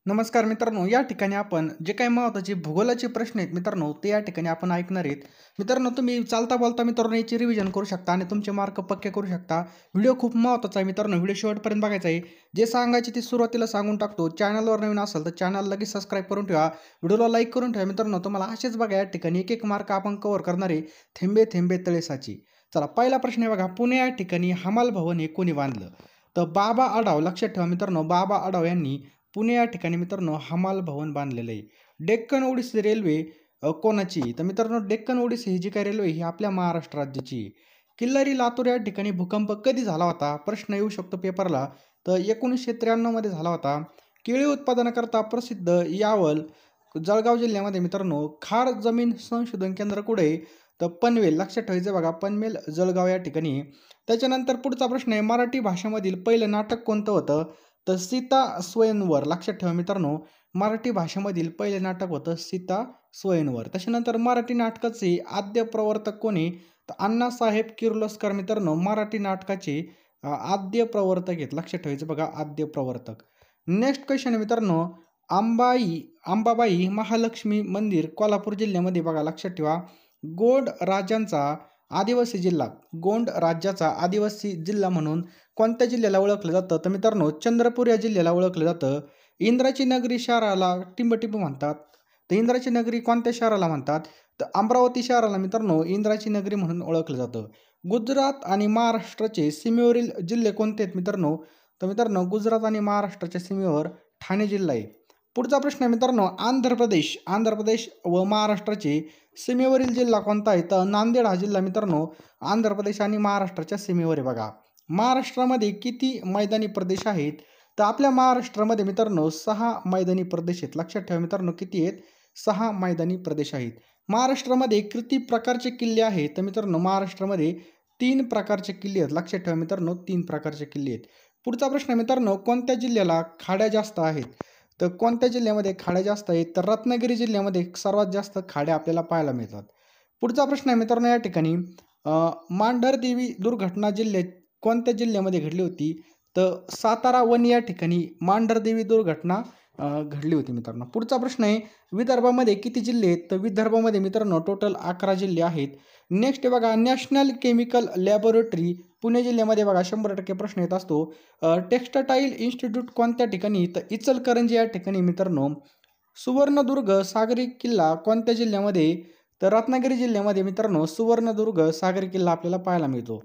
नमस्कार मित्रांनो, या ठिकाणी आपण जे काही महत्त्वाचे भूगोलाचे प्रश्न आहेत मित्रांनो, ते या ठिकाणी आपण ऐकणार आहेत. मित्रांनो, तुम्ही चालता बोलता मित्रांनो याची रिव्हिजन करू शकता आणि तुमचे मार्क पक्के करू शकता. व्हिडिओ खूप महत्त्वाचा आहे मित्रांनो, व्हिडिओ शेवटपर्यंत बघायचा आहे. जे सांगायचे ते सुरुवातीला सांगून टाकतो. चॅनलवर नवीन असाल तर चॅनल लगेच सबस्क्राईब करून ठेवा. व्हिडिओला लाईक करून ठेवा मित्रांनो. तुम्हाला असेच बघा या ठिकाणी एक एक मार्क आपण कव्हर करणार आहे. थेंबे थेंबे तळे साची. चला पहिला प्रश्न आहे बघा, पुणे या ठिकाणी हमाल भवन हे कोणी बांधलं? तर बाबा आढाव. लक्षात ठेवा मित्रांनो, बाबा आढाव यांनी पुणे या ठिकाणी मित्रांनो हमाल भवन बांधलेलं आहे. डेक्कन ओडिसी रेल्वे कोणाची? तर मित्रांनो डेक्कन ओडिसी ही जी काही रेल्वे ही आपल्या महाराष्ट्र राज्याची आहे. किल्लारी लातूर या ठिकाणी भूकंप कधी झाला होता? प्रश्न येऊ शकतो पेपरला. तर 1993 मध्ये झाला होता. केळी उत्पादनाकरता प्रसिद्ध यावल जळगाव जिल्ह्यामध्ये मित्रांनो खार जमीन संशोधन केंद्र कुठे आहे? तर पनवेल. लक्षात ठेवायचं बघा, पनवेल जळगाव या ठिकाणी. त्याच्यानंतर पुढचा प्रश्न आहे, मराठी भाषेमधील पहिलं नाटक कोणतं होतं? तर सीता स्वयंवर. लक्षात ठेवा मित्रांनो, मराठी भाषेमधील पहिले नाटक होतं सीता स्वयंवर. त्याच्यानंतर मराठी नाटकाचे आद्य प्रवर्तक कोणी? तर अण्णासाहेब किर्लोस्कर मित्रांनो मराठी नाटकाचे आद्य प्रवर्तक आहेत. लक्षात ठेवायचं बघा, आद्य प्रवर्तक. नेक्स्ट क्वेश्चन आहे मित्रांनो, अंबाबाई महालक्ष्मी मंदिर कोल्हापूर जिल्ह्यामध्ये बघा. लक्षात ठेवा, गोंड राज्यांचा आदिवासी जिल्हा, गोंड राज्याचा आदिवासी जिल्हा म्हणून कोणत्या जिल्ह्याला ओळखलं जातं? तर मित्रांनो चंद्रपूर या जिल्ह्याला ओळखलं जातं. इंद्राची नगरी शहराला टिंबटिंब म्हणतात. तर इंद्राची नगरी कोणत्या शहराला म्हणतात? तर अमरावती शहराला मित्रांनो इंद्राची नगरी म्हणून ओळखलं जातं. गुजरात आणि महाराष्ट्राचे सीमेवरील जिल्हे कोणते आहेत मित्रांनो? तर मित्रांनो गुजरात आणि महाराष्ट्राच्या सीमेवर ठाणे जिल्हा आहे. पुढचा प्रश्न आहे मित्रांनो, आंध्र प्रदेश व महाराष्ट्राचे सीमेवरील जिल्हा कोणता आहे? तर नांदेड हा जिल्हा मित्रांनो आंध्र प्रदेश आणि महाराष्ट्राच्या सीमेवर आहे बघा. महाराष्ट्रामध्ये किती मैदानी प्रदेश आहेत? तर आपल्या महाराष्ट्रामध्ये मित्रांनो 6 मैदानी प्रदेश आहेत. लक्षात ठेवा मित्रांनो, किती आहेत? 6 मैदानी प्रदेश आहेत. महाराष्ट्रामध्ये किती प्रकारचे किल्ले आहेत? तर मित्रांनो महाराष्ट्रामध्ये 3 प्रकारचे किल्ले आहेत. लक्षात ठेवा मित्रांनो, 3 प्रकारचे किल्ले आहेत. पुढचा प्रश्न मित्रांनो, कोणत्या जिल्ह्याला खाड्या जास्त आहेत? तर कोणत्या जिल्ह्यामध्ये खाड्या जास्त आहेत? तर रत्नागिरी जिल्ह्यामध्ये सर्वात जास्त खाड्या आपल्याला पाहायला मिळतात. पुढचा प्रश्न आहे मित्रांनो, या ठिकाणी मांढरदेवी दुर्घटना कोणत्या जिल्ह्यामध्ये घडली होती? तर सातारा वणी या ठिकाणी मांढरदेवी दुर्घटना घडली होती मित्रांनो. पुढचा प्रश्न आहे, विदर्भामध्ये किती जिल्हे आहेत? तर विदर्भामध्ये मित्रांनो टोटल 11 जिल्हे आहेत. नेक्स्ट आहे बघा, नॅशनल केमिकल लॅबोरेटरी पुणे जिल्ह्यामध्ये बघा 100% प्रश्न येत असतो. टेक्स्टाईल इन्स्टिट्यूट कोणत्या ठिकाणी? तर इचलकरंजी या ठिकाणी मित्रांनो. सुवर्णदुर्ग सागरी किल्ला कोणत्या जिल्ह्यामध्ये? तर रत्नागिरी जिल्ह्यामध्ये मित्रांनो सुवर्णदुर्ग सागरी किल्ला आपल्याला पाहायला मिळतो.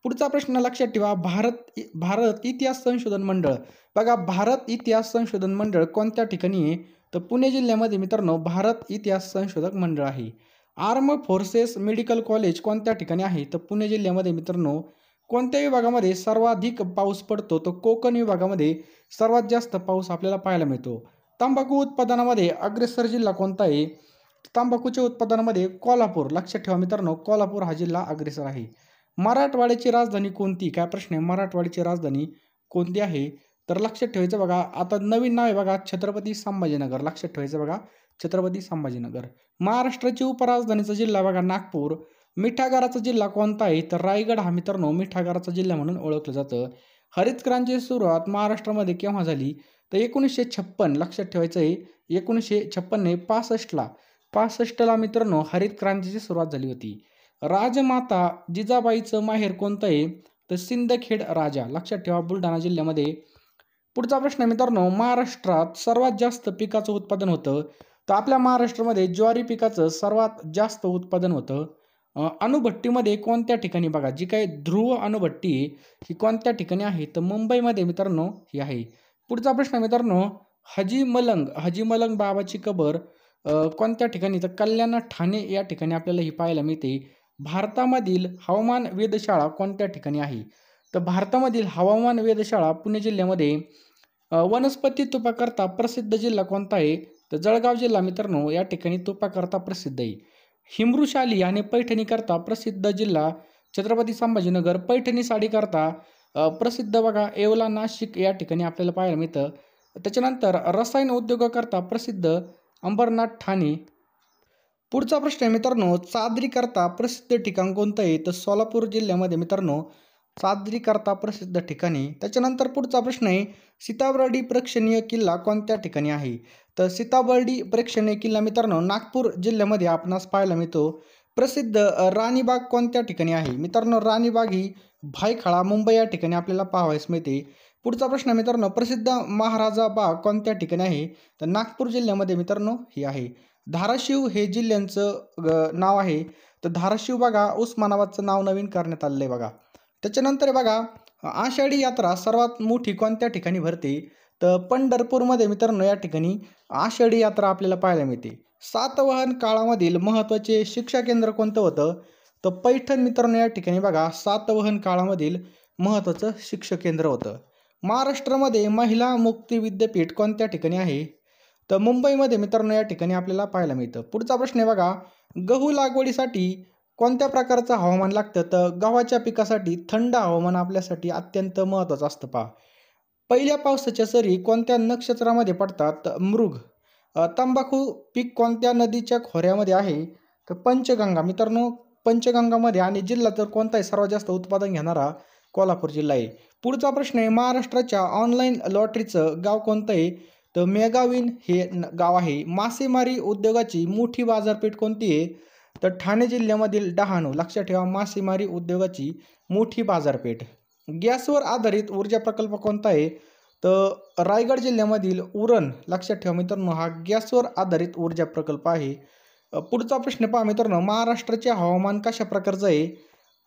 पुढचा प्रश्न लक्षात ठेवा, भारत इतिहास संशोधन मंडळ. बघा, भारत इतिहास संशोधन मंडळ कोणत्या ठिकाणी आहे? तर पुणे जिल्ह्यामध्ये मित्रांनो भारत इतिहास संशोधक मंडळ आहे. आर्म फोर्सेस मेडिकल कॉलेज कोणत्या ठिकाणी आहे? तर पुणे जिल्ह्यामध्ये मित्रांनो. कोणत्या विभागामध्ये सर्वाधिक पाऊस पडतो? तर कोकण विभागामध्ये सर्वात जास्त पाऊस आपल्याला पाहायला मिळतो. तंबाखू उत्पादनामध्ये अग्रेसर जिल्हा कोणता आहे? तंबाखूच्या उत्पादनामध्ये कोल्हापूर. लक्षात ठेवा मित्रांनो, कोल्हापूर हा जिल्हा अग्रेसर आहे. मराठवाड्याची राजधानी कोणती? काय प्रश्न आहे, मराठवाड्याची राजधानी कोणती आहे? तर लक्षात ठेवायचं बघा, आता नवीन नाव आहे बघा, छत्रपती संभाजीनगर. लक्षात ठेवायचं बघा, छत्रपती संभाजीनगर. महाराष्ट्राची उपराजधानीचा जिल्हा बघा नागपूर. मिठागराचा जिल्हा कोणता आहे? तर रायगड हा मित्रांनो मिठागराचा जिल्हा म्हणून ओळखलं जातं. हरित क्रांतीची सुरुवात महाराष्ट्रामध्ये केव्हा झाली? तर 1956. लक्षात ठेवायचं आहे, 1956 नाही, 65ला. 65ला मित्रांनो हरित क्रांतीची सुरुवात झाली होती. राजमाता जिजाबाईचं माहेर कोणतं आहे? तर सिंदखेड राजा. लक्षात ठेवा, बुलढाणा जिल्ह्यामध्ये. पुढचा प्रश्न मित्रांनो, महाराष्ट्रात सर्वात जास्त पिकाचं उत्पादन होतं? तर आपल्या महाराष्ट्रामध्ये ज्वारी पिकाचं सर्वात जास्त उत्पादन होतं. अणुभट्टीमध्ये कोणत्या ठिकाणी बघा, जी काही ध्रुव अणुभट्टी आहे ही कोणत्या ठिकाणी आहे? तर मुंबईमध्ये मित्रांनो ही आहे. पुढचा प्रश्न मित्रांनो, हजी मलंग बाबाची कबर कोणत्या ठिकाणी? तर कल्याण ठाणे या ठिकाणी आपल्याला ही पाहायला मिळते. भारतामधील हवामान वेधशाळा कोणत्या ठिकाणी आहे? तर भारतामधील हवामान वेधशाळा पुणे जिल्ह्यामध्ये. वनस्पती तुपाकरता प्रसिद्ध जिल्हा कोणता आहे? तर जळगाव जिल्हा मित्रांनो या ठिकाणी तुपाकरता प्रसिद्ध आहे. हिमृशाली आणि पैठणीकरता प्रसिद्ध जिल्हा छत्रपती संभाजीनगर. पैठणी साडीकरता प्रसिद्ध बघा येवला नाशिक या ठिकाणी आपल्याला पाहायला मिळतं. त्याच्यानंतर रसायन उद्योगाकरता प्रसिद्ध अंबरनाथ ठाणे. पुढचा प्रश्न आहे मित्रांनो, चादरीकरता प्रसिद्ध ठिकाण कोणतं आहे? तर सोलापूर जिल्ह्यामध्ये मित्रांनो साजरी करता प्रसिद्ध ठिकाणी. त्याच्यानंतर पुढचा प्रश्न आहे, सीताबर्डी प्रेक्षणीय किल्ला कोणत्या ठिकाणी आहे? तर सीताबर्डी प्रेक्षणीय किल्ला मित्रांनो नागपूर जिल्ह्यामध्ये आपणास पाहायला मिळतो. प्रसिद्ध राणीबाग कोणत्या ठिकाणी आहे? मित्रांनो राणीबाग ही भायखळा मुंबई या ठिकाणी आपल्याला पाहावयास मिळते. पुढचा प्रश्न मित्रांनो, प्रसिद्ध महाराजा बाग कोणत्या ठिकाणी आहे? तर नागपूर जिल्ह्यामध्ये मित्रांनो ही आहे. धाराशिव हे जिल्ह्यांचं नाव आहे. तर धाराशिव बघा उस्मानाबादचं नाव नवीन करण्यात आलेलं आहे बघा. त्याच्यानंतर बघा, आषाढी यात्रा सर्वात मोठी कोणत्या ठिकाणी भरते? तर पंढरपूरमध्ये मित्रांनो या ठिकाणी आषाढी यात्रा आपल्याला पाहायला मिळते. सातवाहन काळामधील महत्त्वाचे शिक्षा केंद्र कोणतं होतं? तर पैठण मित्रांनो या ठिकाणी बघा सातवाहन काळामधील महत्त्वाचं शिक्षण केंद्र होतं. महाराष्ट्रामध्ये महिला मुक्ती विद्यापीठ कोणत्या ठिकाणी आहे? तर मुंबईमध्ये मित्रांनो या ठिकाणी आपल्याला पाहायला मिळतं. पुढचा प्रश्न आहे बघा, गहू लागवडीसाठी कोणत्या प्रकारचं हवामान लागतं? तर गव्हाच्या पिकासाठी थंड हवामान आपल्यासाठी अत्यंत महत्त्वाचं असतं पहा. पहिल्या पावसाच्या सरी कोणत्या नक्षत्रामध्ये पडतात? तर मृग. तंबाखू पीक कोणत्या नदीच्या खोऱ्यामध्ये आहे? तर पंचगंगा. मित्रांनो पंचगंगामध्ये. आणि जिल्हा तर कोणता आहे सर्वात जास्त उत्पादन घेणारा? कोल्हापूर जिल्हा आहे. पुढचा प्रश्न आहे, महाराष्ट्राच्या ऑनलाईन लॉटरीचं गाव कोणतं आहे? तर मेगाविन हे गाव आहे. मासेमारी उद्योगाची मोठी बाजारपेठ कोणती आहे? तर ठाणे जिल्ह्यामधील डहाणू. लक्षात ठेवा मासेमारी उद्योगाची मोठी बाजारपेठ. गॅसवर आधारित ऊर्जा प्रकल्प कोणता आहे? तर रायगड जिल्ह्यामधील उरण. लक्षात ठेवा मित्रांनो हा गॅसवर आधारित ऊर्जा प्रकल्प आहे. पुढचा प्रश्न पहा मित्रांनो, महाराष्ट्राचे हवामान कशा प्रकारचं आहे?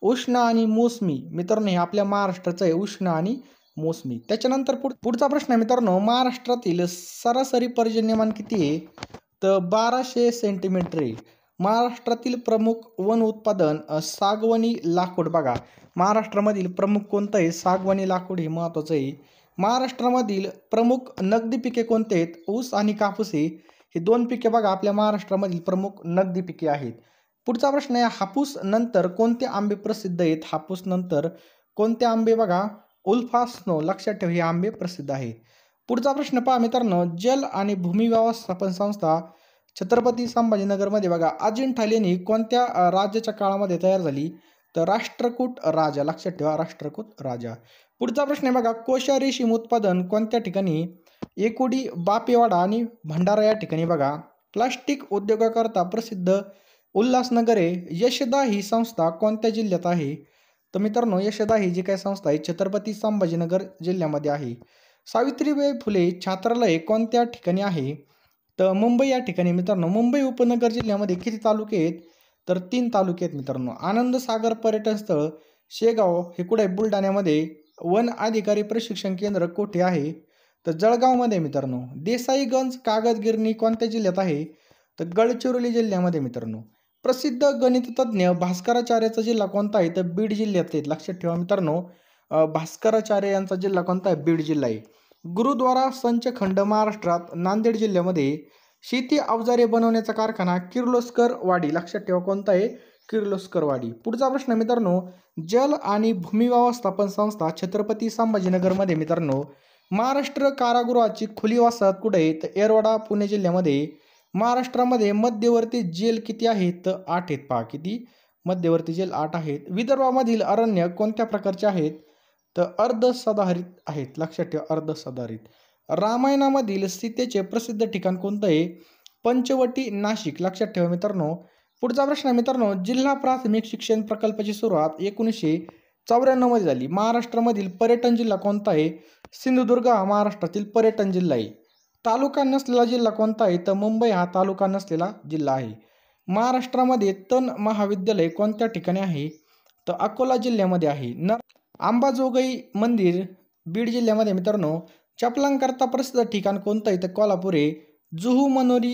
उष्ण आणि मोसमी. मित्रांनो हे आपल्या महाराष्ट्राचं आहे उष्ण आणि मोसमी. त्याच्यानंतर पुढचा प्रश्न आहे मित्रांनो, महाराष्ट्रातील सरासरी पर्जन्यमान किती आहे? तर 1200 सेंटीमीटर आहे. महाराष्ट्रातील प्रमुख वन उत्पादन सागवानी लाकूड. बघा महाराष्ट्रामधील प्रमुख कोणतं आहे? सागवानी लाकूड हे महत्त्वाचं आहे. महाराष्ट्रामधील प्रमुख नगदी पिके कोणते आहेत? ऊस आणि कापूस हे दोन पिके बघा आपल्या महाराष्ट्रामधील प्रमुख नगदी पिके आहेत. पुढचा प्रश्न आहे, हापूस नंतर कोणते आंबे प्रसिद्ध आहेत? हापूस नंतर कोणते आंबे? बघा उल्फा स्नो. लक्षात ठेवा हे आंबे प्रसिद्ध आहेत. पुढचा प्रश्न पहा मित्रांनो, जल आणि भूमी व्यवस्थापन संस्था छत्रपती संभाजीनगरमध्ये बघा अजिंठा लेणी कोणत्या राज्याच्या काळामध्ये तयार झाली? तर राष्ट्रकूट राजा. लक्षात ठेवा राष्ट्रकूट राजा. पुढचा प्रश्न आहे बघा, कोशा रेशीम उत्पादन कोणत्या ठिकाणी? एकुडी, बापेवाडा आणि भंडारा या ठिकाणी बघा. प्लास्टिक उद्योगाकरता प्रसिद्ध उल्हासनगर आहे. यशदा ही संस्था कोणत्या जिल्ह्यात आहे? तर मित्रांनो यशदा ही जी काही संस्था आहे छत्रपती संभाजीनगर जिल्ह्यामध्ये आहे. सावित्रीबाई फुले छात्रालय कोणत्या ठिकाणी आहे? तर मुंबई या ठिकाणी. मित्रांनो मुंबई उपनगर जिल्ह्यामध्ये किती तालुके आहेत? तर 3 तालुके आहेत मित्रांनो. आनंद सागर पर्यटन स्थळ शेगाव हे कुठे आहे? बुलढाण्यामध्ये. वन अधिकारी प्रशिक्षण केंद्र कोठे आहे? तर जळगावमध्ये मित्रांनो. देसाईगंज कागद गिरणी कोणत्या जिल्ह्यात आहे? तर गडचिरोली जिल्ह्यामध्ये मित्रांनो. प्रसिद्ध गणिततज्ञ भास्कराचार्याचा जिल्हा कोणता आहे? तर बीड जिल्ह्यात आहेत. लक्षात ठेवा मित्रांनो भास्कराचार्य यांचा जिल्हा कोणता आहे? बीड जिल्हा आहे. गुरुद्वारा संचखंड महाराष्ट्रात नांदेड जिल्ह्यामध्ये. शेती अवजारे बनवण्याचा कारखाना किर्लोस्कर वाडी. लक्षात ठेवा कोणता आहे? किर्लोस्कर वाडी. पुढचा प्रश्न मित्रांनो, जल आणि भूमी व्यवस्थापन संस्था छत्रपती संभाजीनगरमध्ये मित्रांनो. महाराष्ट्र कारागृहाची खुली वसाहत कुठे आहे? तर येरवडा पुणे जिल्ह्यामध्ये. महाराष्ट्रामध्ये मध्यवर्ती जेल किती आहेत? तर 8 आहेत. पहा किती मध्यवर्ती जेल 8 आहेत. विदर्भामधील अरण्य कोणत्या प्रकारचे आहेत? तर अर्धसदाहरित आहेत. लक्षात ठेवा अर्धसदाहरित. रामायणामधील सीतेचे प्रसिद्ध ठिकाण कोणतं आहे? पंचवटी नाशिक. लक्षात ठेवा मित्रांनो. पुढचा प्रश्न आहे मित्रांनो, जिल्हा प्राथमिक शिक्षण प्रकल्पाची सुरुवात 1994 मध्ये झाली. महाराष्ट्रामधील पर्यटन जिल्हा कोणता आहे? सिंधुदुर्ग हा महाराष्ट्रातील पर्यटन जिल्हा आहे. तालुका नसलेला जिल्हा कोणता आहे? तर मुंबई हा तालुका नसलेला जिल्हा आहे. महाराष्ट्रामध्ये तन महाविद्यालय कोणत्या ठिकाणी आहे? तर अकोला जिल्ह्यामध्ये आहे. अंबाजोगाई मंदिर बीड जिल्ह्यामध्ये मित्रांनो. चपलांकरता प्रसिद्ध ठिकाण कोणतं आहे? तर कोल्हापूर आहे. जुहू मनोरी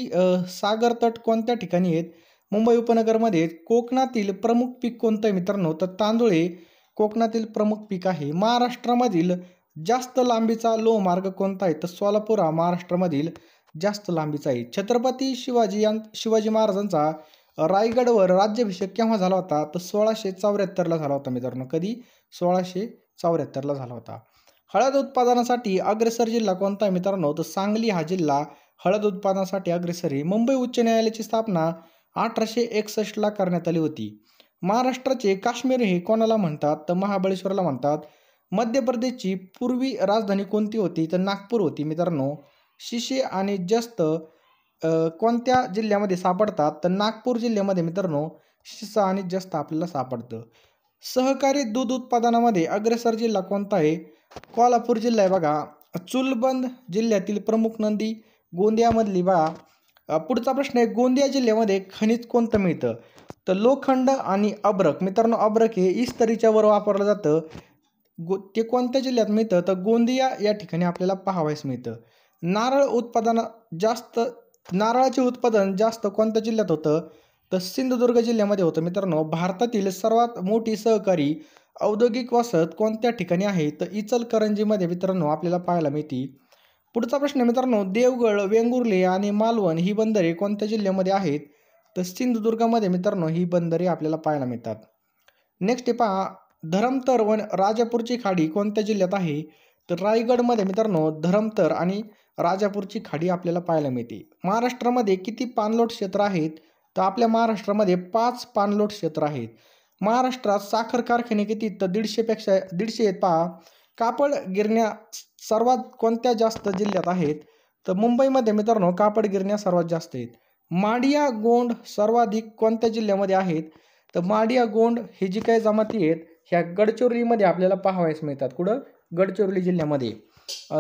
सागर तट कोणत्या ठिकाणी आहेत? मुंबई उपनगरमध्ये. कोकणातील प्रमुख पीक कोणतं आहे मित्रांनो? तर तांदूळ हे कोकणातील प्रमुख पीक आहे. महाराष्ट्रामधील जास्त लांबीचा लोहमार्ग कोणता आहे? तर सोलापूर हा महाराष्ट्रामधील जास्त लांबीचा आहे. छत्रपती शिवाजी महाराजांचा रायगडवर राज्याभिषेक केव्हा झाला होता? तर 1674 झाला होता मित्रांनो. कधी? 1674 झाला होता. हळद उत्पादनासाठी अग्रेसर जिल्हा कोणता आहे मित्रांनो? तर सांगली हा जिल्हा हळद उत्पादनासाठी अग्रेसर आहे. मुंबई उच्च न्यायालयाची स्थापना 1861 करण्यात आली होती. महाराष्ट्राचे काश्मीर हे कोणाला म्हणतात? तर महाबळेश्वरला म्हणतात. मध्य प्रदेशची पूर्वी राजधानी कोणती होती? तर नागपूर होती मित्रांनो. शिशे आणि जस्त कोणत्या जिल्ह्यामध्ये सापडतात? तर नागपूर जिल्ह्यामध्ये मित्रांनो शिसा आणि जस्त आपल्याला सापडतं. सहकारी दूध उत्पादनामध्ये अग्रेसर जिल्हा कोणता आहे? कोल्हापूर जिल्हा आहे बघा. चुलबंद जिल्ह्यातील प्रमुख नदी गोंदियामधली बघा. पुढचा प्रश्न आहे, गोंदिया जिल्ह्यामध्ये खनिज कोणतं मिळतं? तर लोखंड आणि अब्रक. मित्रांनो अब्रक हे इस्त्रीच्या वर वापरलं जातं. ते कोणत्या जिल्ह्यात मिळतं? तर गोंदिया या ठिकाणी आपल्याला पाहावयास मिळतं. नारळ उत्पादन जास्त नारळाचे उत्पादन जास्त कोणत्या जिल्ह्यात होतं? तर सिंधुदुर्ग जिल्ह्यामध्ये होतं मित्रांनो. भारतातील सर्वात मोठी सहकारी औद्योगिक वसाहत कोणत्या ठिकाणी आहे? तर इचलकरंजीमध्ये मित्रांनो आपल्याला पाहायला मिळते. पुढचा प्रश्न मित्रांनो, देवगड, वेंगुर्ले आणि मालवण ही बंदरे कोणत्या जिल्ह्यामध्ये आहेत? तर सिंधुदुर्गामध्ये मित्रांनो ही बंदरे आपल्याला पाहायला मिळतात. नेक्स्ट आहे पहा, धरमतर व राजापूरची खाडी कोणत्या जिल्ह्यात आहे? तर रायगडमध्ये मित्रांनो धरमतर आणि राजापूरची खाडी आपल्याला पाहायला मिळते. महाराष्ट्रामध्ये किती पाणलोट क्षेत्र आहेत? तर आपल्या महाराष्ट्रामध्ये 5 पाणलोट क्षेत्र आहेत. महाराष्ट्रात साखर कारखाने किती? तर 150 आहेत पहा. कापड गिरण्या सर्वात कोणत्या जास्त जिल्ह्यात आहेत? तर मुंबईमध्ये मित्रांनो कापड गिरण्या सर्वात जास्त आहेत. माडिया गोंड सर्वाधिक कोणत्या जिल्ह्यामध्ये आहेत? तर माडिया गोंड ही जी काही जमाती आहेत ह्या गडचिरोलीमध्ये आपल्याला पाहावयास मिळतात. कुठं? गडचिरोली जिल्ह्यामध्ये.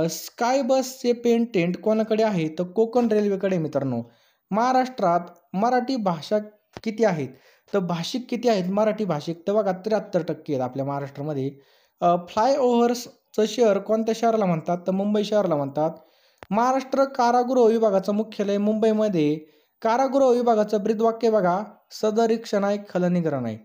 स्काय बसचे पेटेंट कोणाकडे आहे? तर कोकण रेल्वेकडे मित्रांनो. महाराष्ट्रात मराठी भाषा किती आहेत? तर भाषिक किती आहेत मराठी भाषिक? तर बघा 73% आहेत आपल्या महाराष्ट्रामध्ये. फ्लायओव्हर्सचं शहर कोणत्या शहराला म्हणतात? तर मुंबई शहराला म्हणतात. महाराष्ट्र कारागृह विभागाचं मुख्यालय मुंबईमध्ये. कारागृह विभागाचं ब्रीदवाक्य बघा, सदरीक्षण आहे, खलनिग्रहण आहे.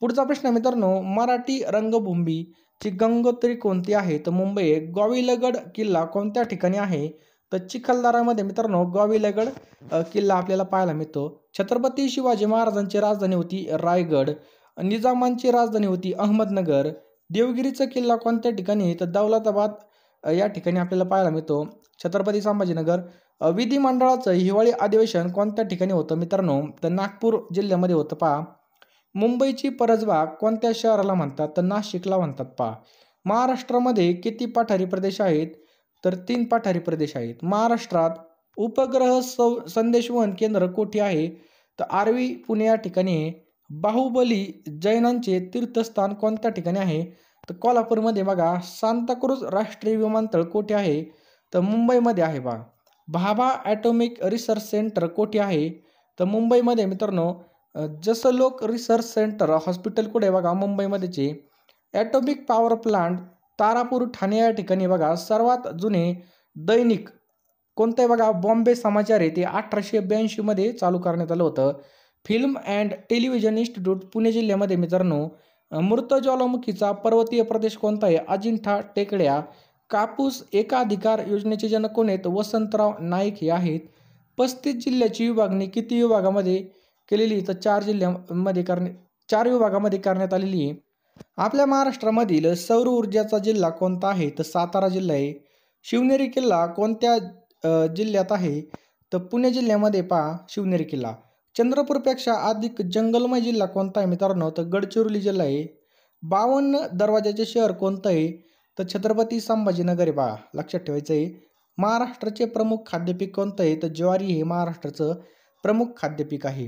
पुढचा प्रश्न मित्रांनो, मराठी रंगभूमीची गंगोत्री कोणती आहे? तर मुंबई आहे. ग्वाविलगड किल्ला कोणत्या ठिकाणी आहे? तर चिखलदरामध्ये मित्रांनो ग्वाविलगड किल्ला आपल्याला पाहायला मिळतो. छत्रपती शिवाजी महाराजांची राजधानी होती रायगड. निजामांची राजधानी होती अहमदनगर. देवगिरीचा किल्ला कोणत्या ठिकाणी आहे? तर दौलताबाद या ठिकाणी आपल्याला पाहायला मिळतो. छत्रपती संभाजीनगर. विधिमंडळाचं हिवाळी अधिवेशन कोणत्या ठिकाणी होतं मित्रांनो? तर नागपूर जिल्ह्यामध्ये होतं पहा. मुंबईची परसबाग कोणत्या शहराला म्हणतात? तर नाशिकला म्हणतात पहा. महाराष्ट्रामध्ये किती पठारी प्रदेश आहेत? तर 3 पठारी प्रदेश आहेत. महाराष्ट्रात उपग्रह संदेशवहन केंद्र कोठे आहे? तर आर्वी पुणे या ठिकाणी आहे. बाहुबली जैनांचे तीर्थस्थान कोणत्या ठिकाणी आहे? तर कोल्हापूरमध्ये बघा. सांताक्रूज राष्ट्रीय विमानतळ कोठे आहे? तर मुंबईमध्ये आहे बघा. भाभा ॲटॉमिक रिसर्च सेंटर कोठे आहे? तर मुंबईमध्ये मित्रांनो. जसलोक रिसर्च सेंटर हॉस्पिटल कुठे आहे बघा? मुंबईमध्येच आहे. Atomic power plant Tarapur Thane या ठिकाणी बघा. सर्वात जुने दैनिक कोणतं आहे बघा? बॉम्बे समाचार आहे. ते 1882 मध्ये चालू करण्यात आलं होतं. Film and television institute Pune जिल्ह्यामध्ये मित्रांनो. मृत ज्वालामुखीचा पर्वतीय प्रदेश कोणता आहे? अजिंठा टेकड्या. कापूस एकाधिकार योजनेचे जनक कोण आहेत? वसंतराव नाईक हे आहेत. 35 जिल्ह्याची विभागणी किती विभागामध्ये केलेली? तर 4 विभागामध्ये करण्यात आलेली आहे. आपल्या महाराष्ट्रामधील सौर ऊर्जेचा जिल्हा कोणता आहे? तर सातारा जिल्हा आहे. शिवनेरी किल्ला कोणत्या जिल्ह्यात आहे? तर पुणे जिल्ह्यामध्ये पहा शिवनेरी किल्ला. चंद्रपूरपेक्षा अधिक जंगलमय जिल्हा कोणता आहे मित्रांनो? तर गडचिरोली जिल्हा आहे. 52 दरवाजाचे शहर कोणतं आहे? तर छत्रपती संभाजीनगर आहे पहा. लक्षात ठेवायचं आहे. महाराष्ट्राचे प्रमुख खाद्यपीक कोणतं आहे? तर ज्वारी हे महाराष्ट्राचं प्रमुख खाद्यपीक आहे.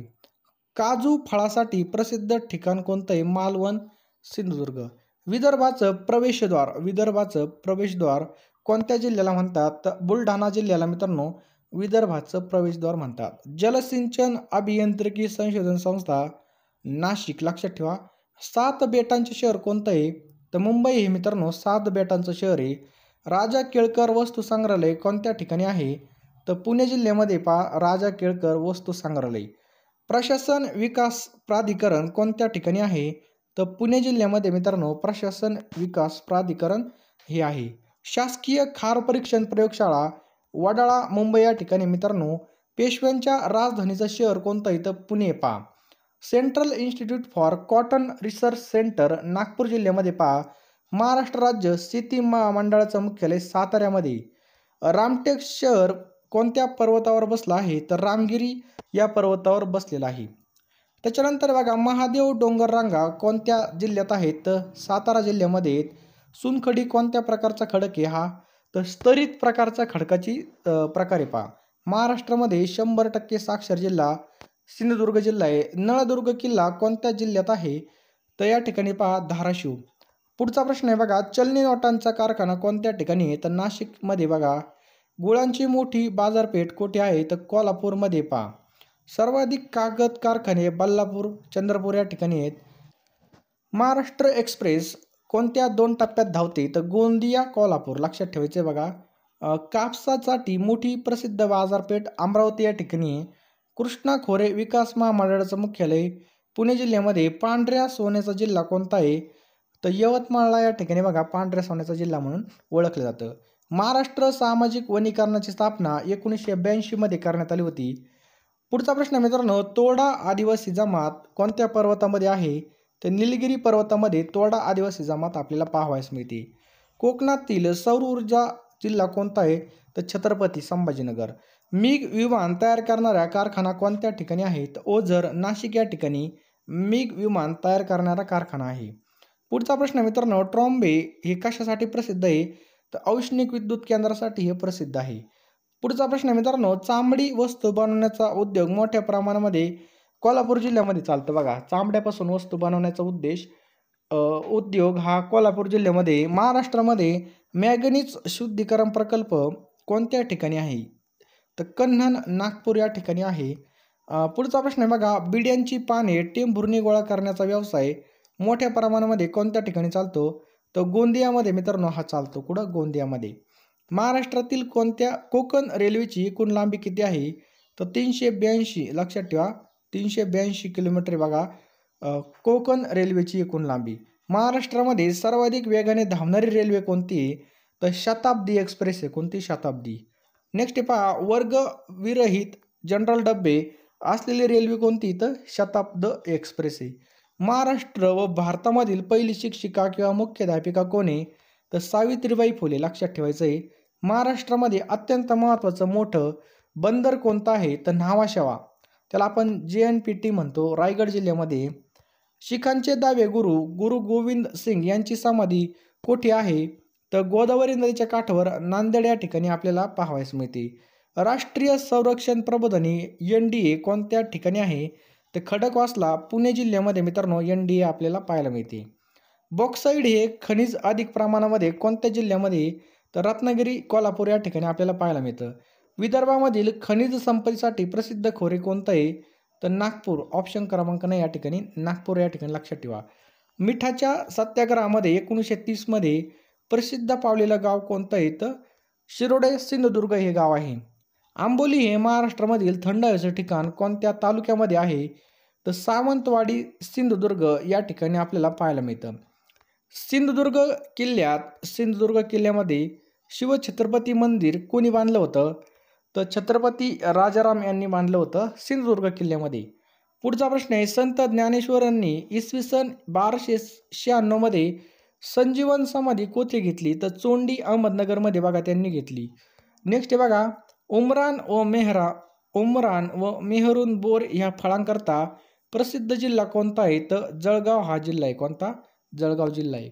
काजू फळासाठी प्रसिद्ध ठिकाण कोणतं आहे? मालवण, सिंधुदुर्ग. विदर्भाचं प्रवेशद्वार कोणत्या जिल्ह्याला म्हणतात? तर बुलढाणा जिल्ह्याला मित्रांनो विदर्भाचं प्रवेशद्वार म्हणतात. जलसिंचन अभियांत्रिकी संशोधन संस्था नाशिक. लक्षात ठेवा. 7 बेटांचे शहर कोणतं आहे? तर मुंबई हे मित्रांनो 7 बेटांचं शहर आहे. राजा केळकर वस्तू संग्रहालय कोणत्या ठिकाणी आहे? तर पुणे जिल्ह्यामध्ये पहा राजा केळकर वस्तू संग्रहालय. प्रशासन विकास प्राधिकरण कोणत्या ठिकाणी आहे? तर पुणे जिल्ह्यामध्ये मित्रांनो प्रशासन विकास प्राधिकरण हे आहे. शासकीय खार परीक्षण प्रयोगशाळा वडाळा मुंबई या ठिकाणी मित्रांनो. पेशव्यांच्या राजधानीचं शहर कोणतं आहे? तर पुणे पहा. Central institute for cotton research centre Nagpur जिल्ह्यामध्ये पहा. महाराष्ट्र राज्य शेती महामंडळाचं मुख्यालय साताऱ्यामध्ये. रामटेक शहर कोणत्या पर्वतावर बसलं आहे? तर रामगिरी या पर्वतावर बसलेलं आहे. त्याच्यानंतर बघा महादेव डोंगर रांगा कोणत्या जिल्ह्यात आहेत, तर सातारा जिल्ह्यामध्ये आहेत. चुनखडी कोणत्या प्रकारचा खडक आहे हा, तर स्तरित प्रकारचा खडकाची प्रकारे पहा. महाराष्ट्रामध्ये 100% साक्षर जिल्हा सिंधुदुर्ग जिल्हा आहे. नळदुर्ग किल्ला कोणत्या जिल्ह्यात आहे, तर या ठिकाणी पहा धाराशिव. पुढचा प्रश्न आहे बघा, चलनी नोटांचा कारखाना कोणत्या ठिकाणी आहे, तर नाशिकमध्ये बघा. गुळांची मोठी बाजारपेठ कुठे आहे, तर कोल्हापूरमध्ये पहा. सर्वाधिक कागद कारखाने बल्लापूर चंद्रपूर या ठिकाणी आहेत. महाराष्ट्र एक्सप्रेस कोणत्या 2 टप्प्यात धावते, तर गोंदिया कोल्हापूर लक्षात ठेवायचे बघा. कापसासाठी मोठी प्रसिद्ध बाजारपेठ अमरावती या ठिकाणी आहे. कृष्णा खोरे विकास महामंडळाचं मुख्यालय पुणे जिल्ह्यामध्ये. पांढऱ्या सोन्याचा जिल्हा कोणता आहे, तर यवतमाळला या ठिकाणी बघा पांढऱ्या सोन्याचा जिल्हा म्हणून ओळखलं जातं. महाराष्ट्र सामाजिक वनीकरणाची स्थापना 1982 मध्ये करण्यात आली होती. पुढचा प्रश्न मित्रांनो, तोडा आदिवासी जमात कोणत्या पर्वतामध्ये आहे, तर निलगिरी पर्वतामध्ये तोडा आदिवासी जमात आपल्याला पाहावयास मिळते. कोकणातील सौर ऊर्जा जिल्हा कोणता आहे, तर छत्रपती संभाजीनगर. मिग विमान तयार करणारा कारखाना कोणत्या ठिकाणी आहे, तर ओझर नाशिक या ठिकाणी मिग विमान तयार करणारा कारखाना आहे. पुढचा प्रश्न मित्रांनो, ट्रॉम्बे हे कशासाठी प्रसिद्ध आहे, तर औष्णिक विद्युत केंद्रासाठी हे प्रसिद्ध आहे. पुढचा प्रश्न मित्रांनो, चामडी वस्तू बनवण्याचा उद्योग मोठ्या प्रमाणामध्ये कोल्हापूर जिल्ह्यामध्ये चालतं बघा. चामड्यापासून वस्तू बनवण्याचा उद्योग हा कोल्हापूर जिल्ह्यामध्ये. महाराष्ट्रामध्ये मॅंगनीज शुद्धीकरण प्रकल्प कोणत्या ठिकाणी आहे, तर कन्हान नागपूर या ठिकाणी आहे. पुढचा प्रश्न आहे बघा, बिड्यांची पाने टेंभुर्णी गोळा करण्याचा व्यवसाय मोठ्या प्रमाणामध्ये कोणत्या ठिकाणी चालतो, तर गोंदियामध्ये मित्रांनो हा चालतो. कुठं, गोंदियामध्ये. महाराष्ट्रातील कोकण रेल्वेची एकूण लांबी किती आहे, तर 382 लक्षात ठेवा 382 किलोमीटर बघा कोकण रेल्वेची एकूण लांबी. महाराष्ट्रामध्ये सर्वाधिक वेगाने धावणारी रेल्वे कोणती आहे, तर शताब्दी एक्सप्रेस आहे. कोणती, शताब्दी. नेक्स्ट पहा, वर्ग विरहित जनरल डबे असलेली रेल्वे कोणती, तर शताब्द एक्सप्रेस आहे. महाराष्ट्र व भारतामधील पहिली शिक्षिका किंवा मुख्याध्यापिका कोण आहे, तर सावित्रीबाई फुले लक्षात ठेवायचं आहे. महाराष्ट्रामध्ये अत्यंत महत्त्वाचं मोठं बंदर कोणतं आहे, तर न्हावाशेवा. त्याला आपण JNPT म्हणतो. रायगड जिल्ह्यामध्ये. शिखांचे 10वे गुरु गुरु गोविंद सिंग यांची समाधी कोठे आहे, तर गोदावरी नदीच्या काठावर नांदेड या ठिकाणी आपल्याला पाहावयास मिळते. राष्ट्रीय संरक्षण प्रबोधिनी NDA कोणत्या ठिकाणी आहे, तर खडकवासला पुणे जिल्ह्यामध्ये मित्रांनो NDA आपल्याला पाहायला मिळते. बॉक्साईड हे खनिज अधिक प्रमाणामध्ये कोणत्या जिल्ह्यामध्ये, तर रत्नागिरी कोल्हापूर या ठिकाणी आपल्याला पाहायला मिळतं. विदर्भामधील खनिज संपत्तीसाठी प्रसिद्ध खोरे कोणतं आहे, तर नागपूर. ऑप्शन क्रमांक नाही या ठिकाणी नागपूर या ठिकाणी लक्षात ठेवा. मिठाच्या सत्याग्रहामध्ये 1930 मध्ये प्रसिद्ध पावलेलं गाव कोणतं आहे, तर शिरोडे सिंधुदुर्ग हे गाव आहे. आंबोली हे महाराष्ट्रामधील थंड हवेचं ठिकाण कोणत्या तालुक्यामध्ये आहे, तर सावंतवाडी सिंधुदुर्ग या ठिकाणी आपल्याला पाहायला मिळतं. सिंधुदुर्ग किल्ल्यामध्ये शिवछत्रपती मंदिर कोणी बांधलं होतं, तर छत्रपती राजाराम यांनी बांधलं होतं सिंधुदुर्ग किल्ल्यामध्ये. पुढचा प्रश्न आहे, संत ज्ञानेश्वरांनी इसवी 1296 मध्ये संजीवन समाधी कोठे घेतली, तर चोंडी अहमदनगरमध्ये बघा त्यांनी घेतली. नेक्स्ट आहे बघा, उमरान व मेहरून बोर ह्या फळांकरता प्रसिद्ध जिल्हा कोणता आहे, तर जळगाव हा जिल्हा आहे. कोणता, जळगाव जिल्हा आहे.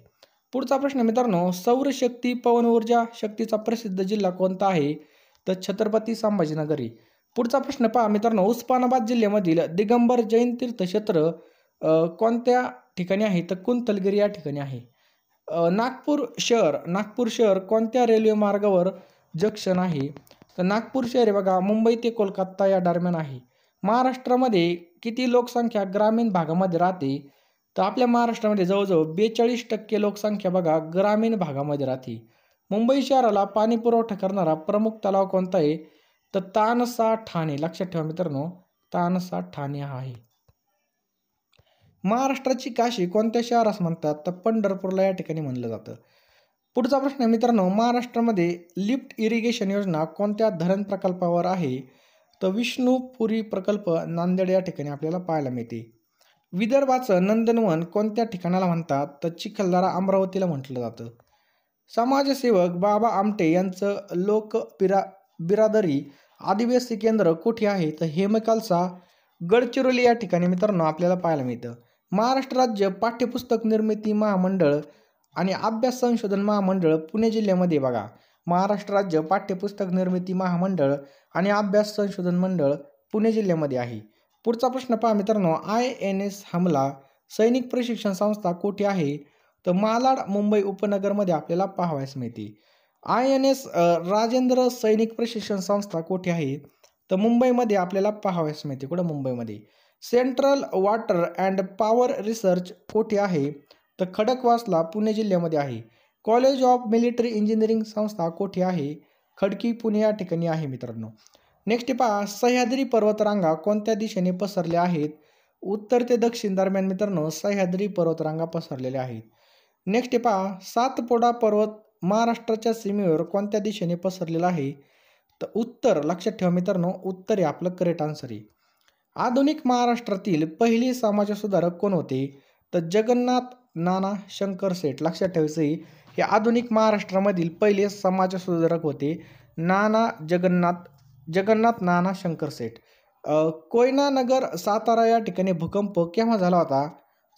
पुढचा प्रश्न मित्रांनो, सौरशक्ती पवन ऊर्जा शक्तीचा प्रसिद्ध जिल्हा कोणता आहे, तर छत्रपती संभाजीनगर. पुढचा प्रश्न पहा मित्रांनो, उस्मानाबाद जिल्ह्यामधील दिगंबर जैन तीर्थक्षेत्र कोणत्या ठिकाणी आहे, तर कुंतलगिरी या ठिकाणी आहे. नागपूर शहर कोणत्या रेल्वे मार्गावर जंक्शन आहे, तर नागपूर शहर हे बघा मुंबई ते कोलकाता या दरम्यान आहे. महाराष्ट्रामध्ये किती लोकसंख्या ग्रामीण भागामध्ये राहते, तर आपल्या महाराष्ट्रामध्ये जवळजवळ 42% लोकसंख्या बघा ग्रामीण भागामध्ये राहते. मुंबई शहराला पाणी पुरवठा करणारा प्रमुख तलाव कोणता आहे, तर तानसा ठाणे. लक्षात ठेवा मित्रांनो, तानसा ठाणे हा आहे. महाराष्ट्राची काशी कोणत्या शहरास म्हणतात, तर पंढरपूरला या ठिकाणी म्हणलं जातं. पुढचा प्रश्न मित्रांनो, महाराष्ट्रामध्ये लिफ्ट इरिगेशन योजना कोणत्या धरण प्रकल्पावर आहे, तर विष्णुपुरी प्रकल्प नांदेड या ठिकाणी आपल्याला पाहायला मिळते. विदर्भाचं नंदनवन कोणत्या ठिकाणाला म्हणतात, तर चिखलदरा अमरावतीला म्हटलं जातं. समाजसेवक बाबा आमटे यांचं बिरादरी आदिवासी केंद्र कुठे आहे, तर हेमकालसा गडचिरोली या ठिकाणी मित्रांनो आपल्याला पाहायला मिळतं. महाराष्ट्र राज्य पाठ्यपुस्तक निर्मिती महामंडळ आणि अभ्यास संशोधन महामंडळ पुणे जिल्ह्यामध्ये बघा. महाराष्ट्र राज्य पाठ्यपुस्तक निर्मिती महामंडळ आणि अभ्यास संशोधन मंडळ पुणे जिल्ह्यामध्ये आहे. पुढचा प्रश्न पहा मित्रांनो, INS हमला सैनिक प्रशिक्षण संस्था कोठे आहे? तर मालाड मुंबई उपनगरमध्ये आपल्याला पाहावयास मिळते. INS राजेंद्र सैनिक प्रशिक्षण संस्था कोठे आहे? तर मुंबईमध्ये आपल्याला पाहावयास मिळते. कुठं? मुंबईमध्ये. Central water and power research कोठे आहे? तर खडकवासला पुणे जिल्ह्यामध्ये आहे. कॉलेज ऑफ मिलिटरी इंजिनिअरिंग संस्था कोठे आहे? खडकी पुणे या ठिकाणी आहे मित्रांनो. नेक्स्ट पहा, सह्याद्री पर्वतरांगा कोणत्या दिशेने पसरल्या आहेत? उत्तर ते दक्षिण दरम्यान मित्रांनो सह्याद्री पर्वतरांगा पसरलेल्या आहेत. नेक्स्ट पहा, सातपुडा पर्वत महाराष्ट्राच्या सीमेवर कोणत्या दिशेने पसरलेला आहे? तर उत्तर. लक्षात ठेवा मित्रांनो, उत्तर हे आपलं करेक्ट आन्सर आहे. आधुनिक महाराष्ट्रातील पहिले समाजसुधारक कोण होते? तर जगन्नाथ नाना शंकर सेठ. लक्षात ठेवायचं आहे, हे आधुनिक महाराष्ट्रामधील पहिले समाजसुधारक होते जगन्नाथ नाना शंकर सेठ. कोयना नगर सातारा या ठिकाणी भूकंप केव्हा झाला होता?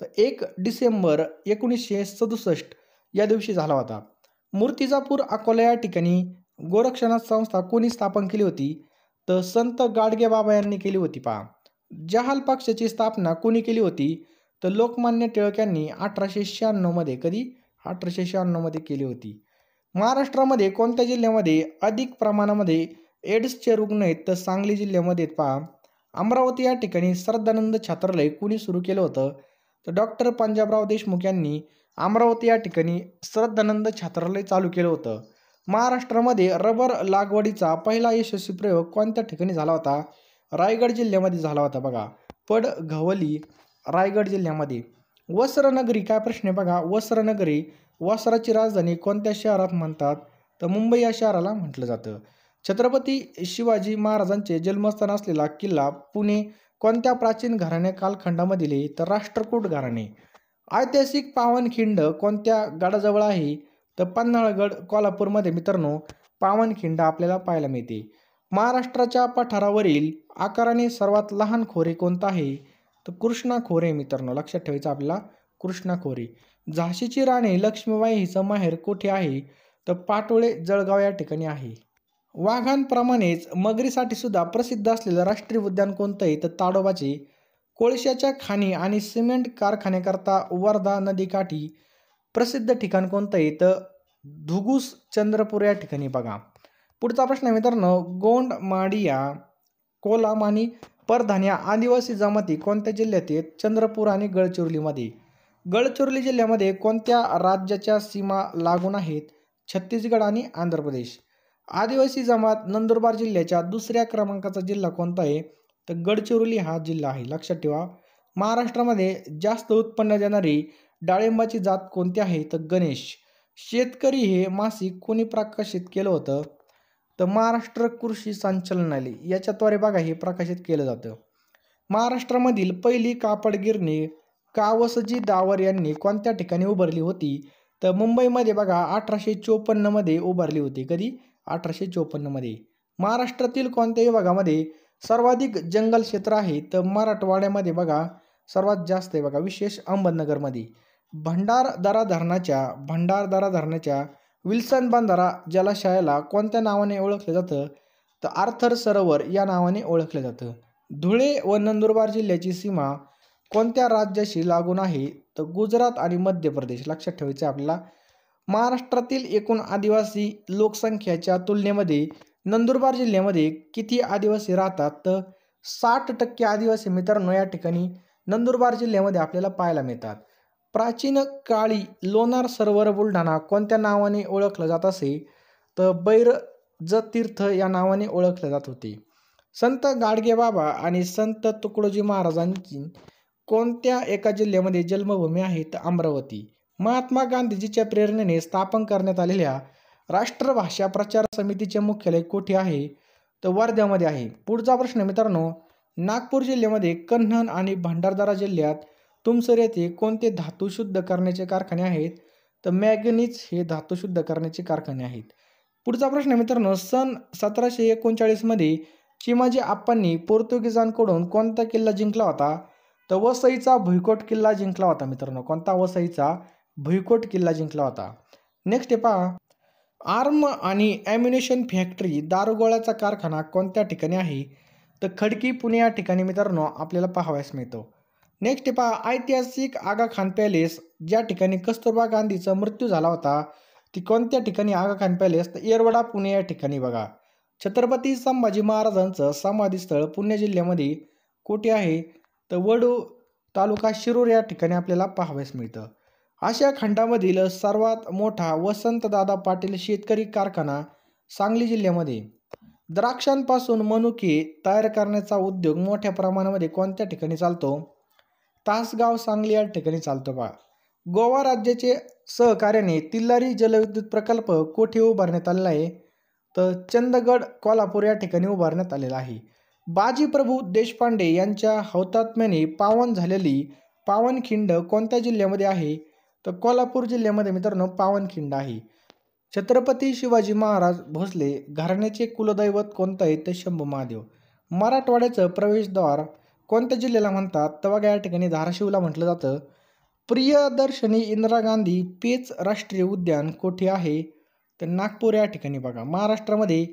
तर 1 डिसेंबर 1967 या दिवशी झाला होता. मूर्तिजापूर अकोला या ठिकाणी गोरक्षनाथ संस्था कोणी स्थापन केली होती? तर संत गाडगेबाबा यांनी केली होती. पहा, जहाल पक्षाची स्थापना कोणी केली होती? तर लोकमान्य टिळक यांनी 1896 मध्ये. कधी? 1896 मध्ये केली होती. महाराष्ट्रामध्ये कोणत्या जिल्ह्यामध्ये अधिक प्रमाणामध्ये एड्सचे रुग्ण आहेत? तर सांगली जिल्ह्यामध्ये. पहा, अमरावती या ठिकाणी श्रद्धानंद छात्रालय कोणी सुरू केलं होतं? तर डॉक्टर पंजाबराव देशमुख यांनी अमरावती या ठिकाणी श्रद्धानंद छात्रालय चालू केलं होतं. महाराष्ट्रामध्ये रबर लागवडीचा पहिला यशस्वी प्रयोग कोणत्या ठिकाणी झाला होता? रायगड जिल्ह्यामध्ये झाला होता. बघा, पडघवली रायगड जिल्ह्यामध्ये. वस्त्रनगरी काय प्रश्न आहे बघा. वस्त्रनगरी वस्त्राची राजधानी कोणत्या शहरात म्हणतात? तर मुंबई या शहराला म्हटलं जातं. छत्रपती शिवाजी महाराजांचे जन्मस्थान असलेला किल्ला पुणे कोणत्या प्राचीन घराणे कालखंडामधील आहे? तर राष्ट्रकूट घराणे. ऐतिहासिक पावनखिंड कोणत्या गडाजवळ आहे? तर पन्हाळगड कोल्हापूरमध्ये मित्रांनो पावनखिंड आपल्याला पाहायला मिळते. महाराष्ट्राच्या पठारावरील आकाराने सर्वात लहान खोरे कोणतं आहे? तर कृष्णा खोरे मित्रांनो. लक्षात ठेवायचं आपल्याला, कृष्णा खोरे. झाशीची राणी लक्ष्मीबाई हिचं माहेर कोठे आहे? तर पाटोळे जळगाव या ठिकाणी आहे. वाघांप्रमाणेच मगरीसाठी सुद्धा प्रसिद्ध असलेलं राष्ट्रीय उद्यान कोणतं आहे? तर ताडोबाचे. कोळशाच्या खाणी आणि सिमेंट कारखान्याकरता वर्धा नदीकाठी प्रसिद्ध ठिकाण कोणतं आहे? तर धुगुस चंद्रपूर या ठिकाणी. बघा, पुढचा प्रश्न आहे मित्रांनो, गोंड माडिया कोलाम आणि परधान या आदिवासी जमाती कोणत्या जिल्ह्यात आहेत? चंद्रपूर आणि गडचिरोलीमध्ये. गडचिरोली जिल्ह्यामध्ये कोणत्या राज्याच्या सीमा लागून आहेत? छत्तीसगड आणि आंध्र प्रदेश. आदिवासी जमात नंदुरबार जिल्ह्याच्या दुसऱ्या क्रमांकाचा जिल्हा कोणता आहे? तर गडचिरोली हा जिल्हा आहे. लक्षात ठेवा. महाराष्ट्रामध्ये जास्त उत्पन्न देणारी डाळिंबाची जात कोणती आहे? तर गणेश. शेतकरी हे मासिक कोणी प्रकाशित केलं होतं? तर महाराष्ट्र कृषी संचालनालय याच्याद्वारे बघा हे प्रकाशित केलं जातं. महाराष्ट्रामधील पहिली कापड गिरणी कावसजी दावर यांनी कोणत्या ठिकाणी उभारली होती? तर मुंबईमध्ये. बघा, 1854 मध्ये उभारली होती. कधी? 1854 मध्ये. महाराष्ट्रातील कोणत्या विभागामध्ये सर्वाधिक जंगल क्षेत्र आहे? तर मराठवाड्यामध्ये बघा सर्वात जास्त आहे. बघा, विशेष अहमदनगरमध्ये. भंडारदरा धरणाच्या विल्सन बंधारा जलाशयाला कोणत्या नावाने ओळखलं जातं? तर आर्थर सरोवर या नावाने ओळखलं जातं. धुळे व नंदुरबार जिल्ह्याची सीमा कोणत्या राज्याशी लागून आहे? तर गुजरात आणि मध्य प्रदेश. लक्षात ठेवायचं आपल्याला. महाराष्ट्रातील एकूण आदिवासी लोकसंख्येच्या तुलनेमध्ये नंदुरबार जिल्ह्यामध्ये किती आदिवासी राहतात? तर 60% आदिवासी मित्रांनो या ठिकाणी नंदुरबार जिल्ह्यामध्ये आपल्याला पाहायला मिळतात. प्राचीन काळी लोणार सरोवर बुलढाणा कोणत्या नावाने ओळखलं जात असे? तर बैरजतीर्थ या नावाने ओळखले जात होते. संत गाडगेबाबा आणि संत तुकडोजी महाराजांची कोणत्या एका जिल्ह्यामध्ये जन्मभूमी आहे? तर अमरावती. महात्मा गांधीजीच्या प्रेरणेने स्थापन करण्यात आलेल्या राष्ट्रभाषा प्रचार समितीचे मुख्यालय कुठे आहे? तर वर्ध्यामध्ये आहे. पुढचा प्रश्न मित्रांनो, नागपूर जिल्ह्यामध्ये कन्नड आणि भंडारदरा जिल्ह्यात तुमसर येथे कोणते धातू शुद्ध करण्याचे कारखाने आहेत? तर मॅंगनीज हे धातू शुद्ध करण्याचे कारखाने आहेत. पुढचा प्रश्न मित्रांनो, सन 1739 मध्ये चिमाजी आप्पांनी पोर्तुगीजांकडून कोणता किल्ला जिंकला होता? तर वसईचा भुईकोट किल्ला जिंकला होता मित्रांनो. कोणता? वसईचा भुईकोट किल्ला जिंकला होता. नेक्स्ट आहे पहा, आर्म आणि ॲम्युनेशन फॅक्टरी दारुगोळ्याचा कारखाना कोणत्या ठिकाणी आहे? तर खडकी पुणे या ठिकाणी मित्रांनो आपल्याला पाहावयास मिळतो. नेक्स्ट आहे पहा, ऐतिहासिक आगा खान पॅलेस ज्या ठिकाणी कस्तुरबा गांधीचा मृत्यू झाला होता ती कोणत्या ठिकाणी? आगा खान पॅलेस तर येरवडा पुणे या ठिकाणी बघा. छत्रपती संभाजी महाराजांचं समाधीस्थळ पुणे जिल्ह्यामध्ये कुठे आहे? तर वडू तालुका शिरूर या ठिकाणी आपल्याला पाहावयास मिळतं. आशिया खंडामधील सर्वात मोठा वसंतदादा पाटील शेतकरी कारखाना सांगली जिल्ह्यामध्ये. द्राक्षांपासून मनुके तयार करण्याचा उद्योग मोठ्या प्रमाणामध्ये कोणत्या ठिकाणी चालतो? तासगाव सांगली या ठिकाणी चालतो पहा. गोवा राज्याचे सहकार्याने तिल्लारी जलविद्युत प्रकल्प कोठे उभारण्यात आलेला आहे? तर चंदगड कोल्हापूर या ठिकाणी उभारण्यात आलेला आहे. बाजीप्रभू देशपांडे यांच्या हौतात्म्याने पावन झालेली पावनखिंड कोणत्या जिल्ह्यामध्ये आहे? तर कोल्हापूर जिल्ह्यामध्ये मित्रांनो पावनखिंड आहे. छत्रपती शिवाजी महाराज भोसले घराण्याचे कुलदैवत कोणतं आहे? तर शंभू महादेव. मराठवाड्याचं प्रवेशद्वार कोणत्या जिल्ह्याला म्हणतात? तर बघा या ठिकाणी धाराशिवला म्हटलं जातं. प्रियदर्शनी इंदिरा गांधी पेच राष्ट्रीय उद्यान कोठे आहे? तर नागपूर या ठिकाणी बघा. महाराष्ट्रामध्ये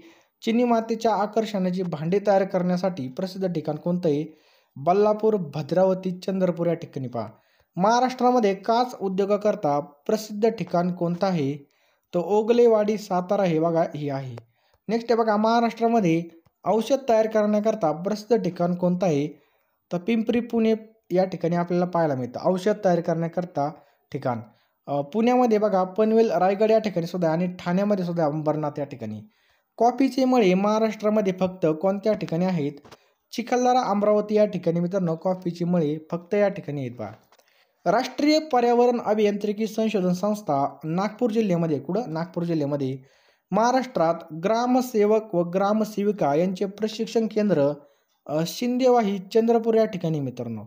चिनी मातीच्या आकर्षणाची भांडी तयार करण्यासाठी प्रसिद्ध ठिकाण कोणतं आहे? बल्लापूर, भद्रावती, चंद्रपूर या ठिकाणी पहा. महाराष्ट्रामध्ये काच उद्योगाकरता प्रसिद्ध ठिकाण कोणतं आहे? तर ओगलेवाडी, सातारा हे बघा हे आहे. नेक्स्ट आहे बघा, महाराष्ट्रामध्ये औषध तयार करण्याकरता प्रसिद्ध ठिकाण कोणतं आहे? तर पिंपरी पुणे या ठिकाणी आपल्याला पाहायला मिळतं औषध तयार करण्याकरता ठिकाण. पुण्यामध्ये बघा पनवेल, रायगड या ठिकाणी सुद्धा आणि ठाण्यामध्ये सुद्धा अंबरनाथ या ठिकाणी. कॉफीचे मळे महाराष्ट्रामध्ये फक्त कोणत्या ठिकाणी आहेत? चिखलदरा, अमरावती या ठिकाणी मित्रांनो कॉफीचे मळे फक्त या ठिकाणी आहेत पहा. राष्ट्रीय पर्यावरण अभियांत्रिकी संशोधन संस्था नागपूर जिल्ह्यामध्ये कुठं? नागपूर जिल्ह्यामध्ये. महाराष्ट्रात ग्रामसेवक व ग्रामसेविका यांचे प्रशिक्षण केंद्र शिंदेवाही, चंद्रपूर या ठिकाणी मित्रांनो.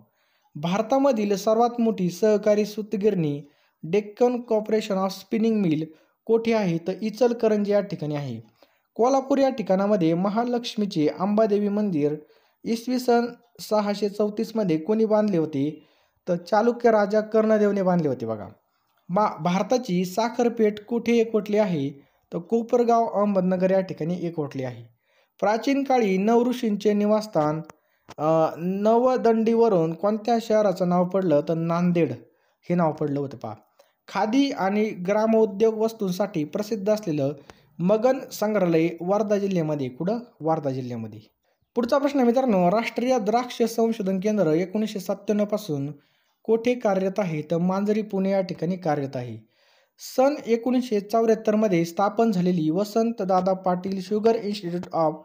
भारतामधील सर्वात मोठी सहकारी सूतगिरणी Deccan corporation of spinning mill कोठे आहे? तर इचलकरंजी या ठिकाणी आहे. कोल्हापूर या ठिकाणामध्ये महालक्ष्मीचे अंबादेवी मंदिर इसवी सन 634 मध्ये कोणी बांधले होते? तर चालुक्य राजा कर्णदेवने बांधले होते बघा. भारताची साखरपेठ कुठे एकवटली आहे? तर कोपरगाव, अहमदनगर या ठिकाणी एकवटली आहे. प्राचीन काळी नवऋषींचे निवासस्थान नवदंडीवरून कोणत्या शहराचं नाव पडलं? तर नांदेड हे नाव पडलं होतं पहा. खादी आणि ग्रामोद्योग वस्तूंसाठी प्रसिद्ध असलेलं मगन संग्रहालय वर्धा जिल्ह्यामध्ये कुठं? वर्धा जिल्ह्यामध्ये. पुढचा प्रश्न मित्रांनो, राष्ट्रीय द्राक्ष संशोधन केंद्र 1997 पासून कोठे कार्यरत आहे? तर मांजरी, पुणे या ठिकाणी कार्यरत आहे. सन 1974 मध्ये स्थापन झालेली Vasantdada Patil sugar institute of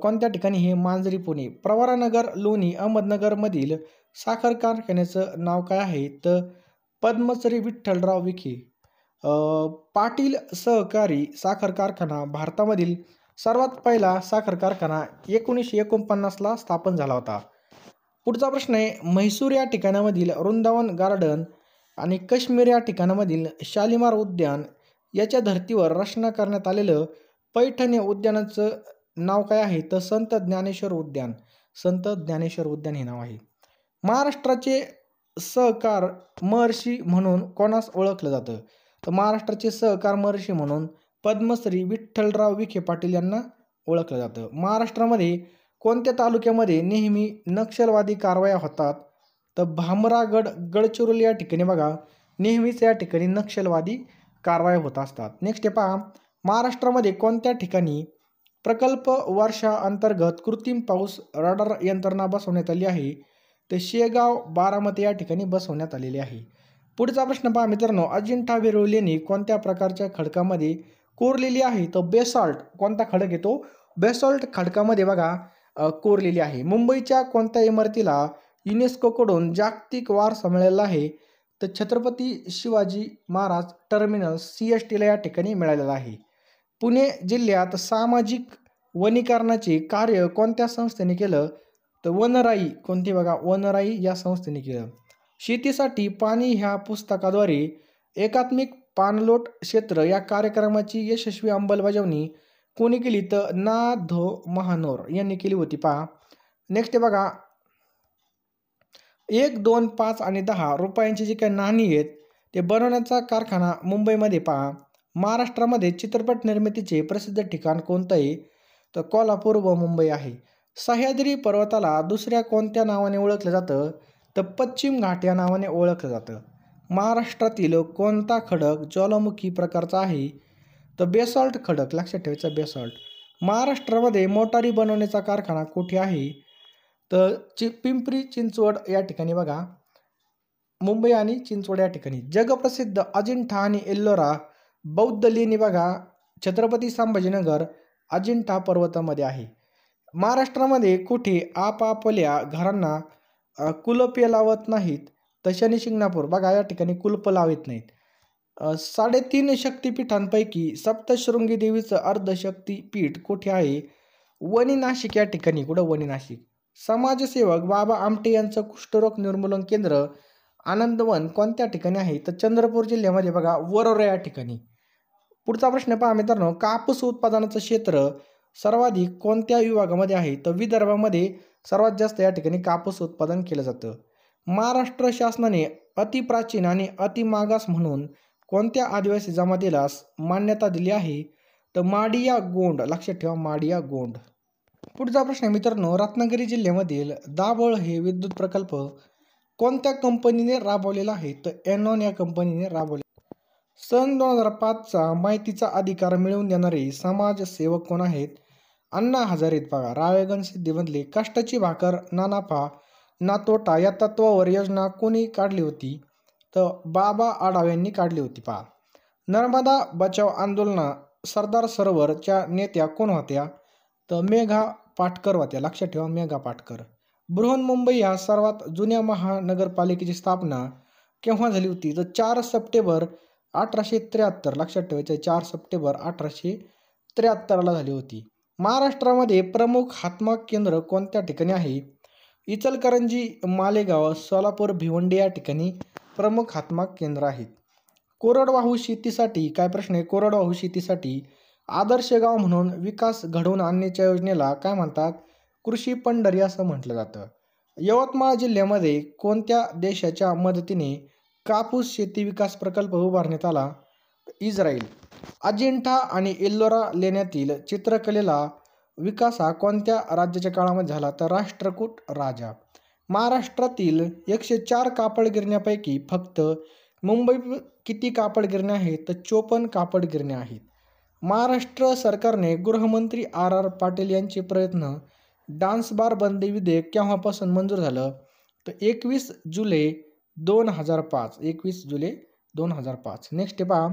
कोणत्या ठिकाणी? हे मांजरी, पुणे. प्रवरानगर, लोणी, अहमदनगरमधील साखर कारखान्याचं नाव काय आहे? तर पद्मश्री विठ्ठलराव विखे पाटील सहकारी साखर कारखाना भारतामधील सर्वात पहिला साखर कारखाना 1949ला स्थापन झाला होता. पुढचा प्रश्न आहे, म्हैसूर या ठिकाणामधील वृंदावन गार्डन आणि काश्मीर या ठिकाणामधील शालिमार उद्यान याच्या धर्तीवर रचना करण्यात आलेलं पैठण या उद्यानाचं नाव काय आहे? तर संत ज्ञानेश्वर उद्यान. संत ज्ञानेश्वर उद्यान हे नाव आहे. महाराष्ट्राचे सहकार महर्षी म्हणून कोणास ओळखलं जातं? तर महाराष्ट्राचे सहकार महर्षी म्हणून पद्मश्री विठ्ठलराव विखे पाटील यांना ओळखलं जातं. महाराष्ट्रामध्ये कोणत्या तालुक्यामध्ये नेहमी नक्षलवादी कारवाया होतात? तर भामरागड, गडचिरोली या ठिकाणी बघा नेहमीच या ठिकाणी नक्षलवादी कारवाया होत असतात. नेक्स्ट आहे पहा, महाराष्ट्रामध्ये कोणत्या ठिकाणी प्रकल्प वर्षा अंतर्गत कृत्रिम पाऊस रडार यंत्रणा बसवण्यात आली आहे? तर शेगाव, बारामती या ठिकाणी बसवण्यात आलेली आहे. पुढचा प्रश्न पहा मित्रांनो, अजिंठा वेरूळ लेणी कोणत्या प्रकारच्या खडकामध्ये कोरलेली आहे? तर बेसॉल्ट. कोणता खडक येतो? बेसॉल्ट खडकामध्ये बघा कोरलेली आहे. मुंबईच्या कोणत्या इमारतीला युनेस्कोकडून जागतिक वारसा मिळालेला आहे? तर छत्रपती शिवाजी महाराज टर्मिनस CSTला या ठिकाणी मिळालेला आहे. पुणे जिल्ह्यात सामाजिक वनीकरणाचे कार्य कोणत्या संस्थेने केलं? तर वनराई. कोणती? बघा वनराई या संस्थेने केलं. शेतीसाठी पाणी ह्या पुस्तकाद्वारे एकात्मिक पाणलोट क्षेत्र या कार्यक्रमाची यशस्वी अंमलबजावणी कोणी केली तर ना धो महानोर यांनी केली होती पहा. नेक्स्ट आहे बघा 1, 2, 5 आणि 10 रुपयांची जी काही नाणी आहेत ते बनवण्याचा कारखाना मुंबईमध्ये पहा. महाराष्ट्रामध्ये चित्रपट निर्मितीचे प्रसिद्ध ठिकाण कोणतं आहे तर कोल्हापूर व मुंबई आहे. सह्याद्री पर्वताला दुसऱ्या कोणत्या नावाने ओळखलं जातं तर पश्चिम घाट या नावाने ओळखलं जातं. महाराष्ट्रातील कोणता खडक ज्वालामुखी प्रकारचा आहे तर बेसॉल्ट खडक, लक्षात ठेवायचा बेसॉल्ट. महाराष्ट्रामध्ये मोटारी बनवण्याचा कारखाना कुठे आहे तर पिंपरी चिंचवड या ठिकाणी बघा. मुंबई आणि चिंचवड या ठिकाणी. जगप्रसिद्ध अजिंठा आणि एल्लोरा बौद्ध लेणी बघा छत्रपती संभाजीनगर अजिंठा पर्वतामध्ये आहे. महाराष्ट्रामध्ये कुठे आपापल्या घरांना कुलपे लावत नाहीत तर शनी शिंगणापूर बघा या ठिकाणी कुलप लावत नाहीत. 3.5 शक्तिपीठांपैकी सप्तशृंगी देवीचं अर्धशक्तिपीठ कुठे आहे वणी नाशिक या ठिकाणी. कुठं वणी नाशिक. समाजसेवक बाबा आमटे यांचं कुष्ठरोग निर्मूलन केंद्र आनंदवन कोणत्या ठिकाणी आहे तर चंद्रपूर जिल्ह्यामध्ये बघा वरोरा या ठिकाणी. पुढचा प्रश्न पहा मित्रांनो, कापूस उत्पादनाचं क्षेत्र सर्वाधिक कोणत्या विभागामध्ये आहे तर विदर्भामध्ये सर्वात जास्त या ठिकाणी कापूस उत्पादन केलं जातं. महाराष्ट्र शासनाने अतिप्राचीन आणि अतिमागास म्हणून कोणत्या आदिवासी जमातीला मान्यता दिली आहे तर माडिया गोंड, लक्षात ठेवा माडिया गोंड. पुढचा प्रश्न आहे मित्रांनो, रत्नागिरी जिल्ह्यामधील दाभोळ हे विद्युत प्रकल्प कोणत्या कंपनीने राबवलेला आहे तर एनॉन या कंपनीने राबवले. सन 2005चा माहितीचा अधिकार मिळवून देणारे समाजसेवक कोण आहेत अण्णा हजारे बघा. राळेगण सिद्धीमधले कष्टाची भाकर ना नफा ना तोटा या तत्वावर योजना कोणी काढली होती तर बाबा आढाव यांनी काढली होती पहा. नर्मदा बचाव आंदोलना सरदार सरोवरच्या नेत्या कोण होत्या तर मेघा पाटकर होत्या, लक्षात ठेवा मेघा पाटकर. बृहन्मुंबई या सर्वात जुन्या महानगरपालिकेची स्थापना केव्हा झाली होती तर 4 सप्टेंबर 1873, लक्षात ठेवायचं 4 सप्टेंबर 1873ला झाली होती. महाराष्ट्रामध्ये प्रमुख हातमाग केंद्र कोणत्या ठिकाणी आहे इचलकरंजी, मालेगाव, सोलापूर, भिवंडी या ठिकाणी प्रमुख हातमाग केंद्र आहेत. कोरडवाहू शेतीसाठी काय प्रश्न आहे, कोरडवाहू शेतीसाठी आदर्श गाव म्हणून विकास घडवून आणण्याच्या योजनेला काय म्हणतात कृषी पंढरी असं म्हटलं जातं. यवतमाळ जिल्ह्यामध्ये कोणत्या देशाच्या मदतीने कापूस शेती विकास प्रकल्प उभारण्यात आला इस्रायल. अजिंठा आणि एल्लोरा लेण्यातील चित्रकलेला विकास हा कोणत्या राज्याच्या काळामध्ये झाला तर राष्ट्रकूट राजा. महाराष्ट्रातील 104 कापड गिरण्यापैकी फक्त मुंबई किती कापड गिरण्या आहेत तर 54 कापड गिरण्या आहेत. महाराष्ट्र सरकारने गृहमंत्री RR पाटील यांचे प्रयत्न डान्स बार बंदी विधेयक केव्हापासून मंजूर झालं तर 21 जुलै 2005, 21 जुलै 2005. नेक्स्ट पहा,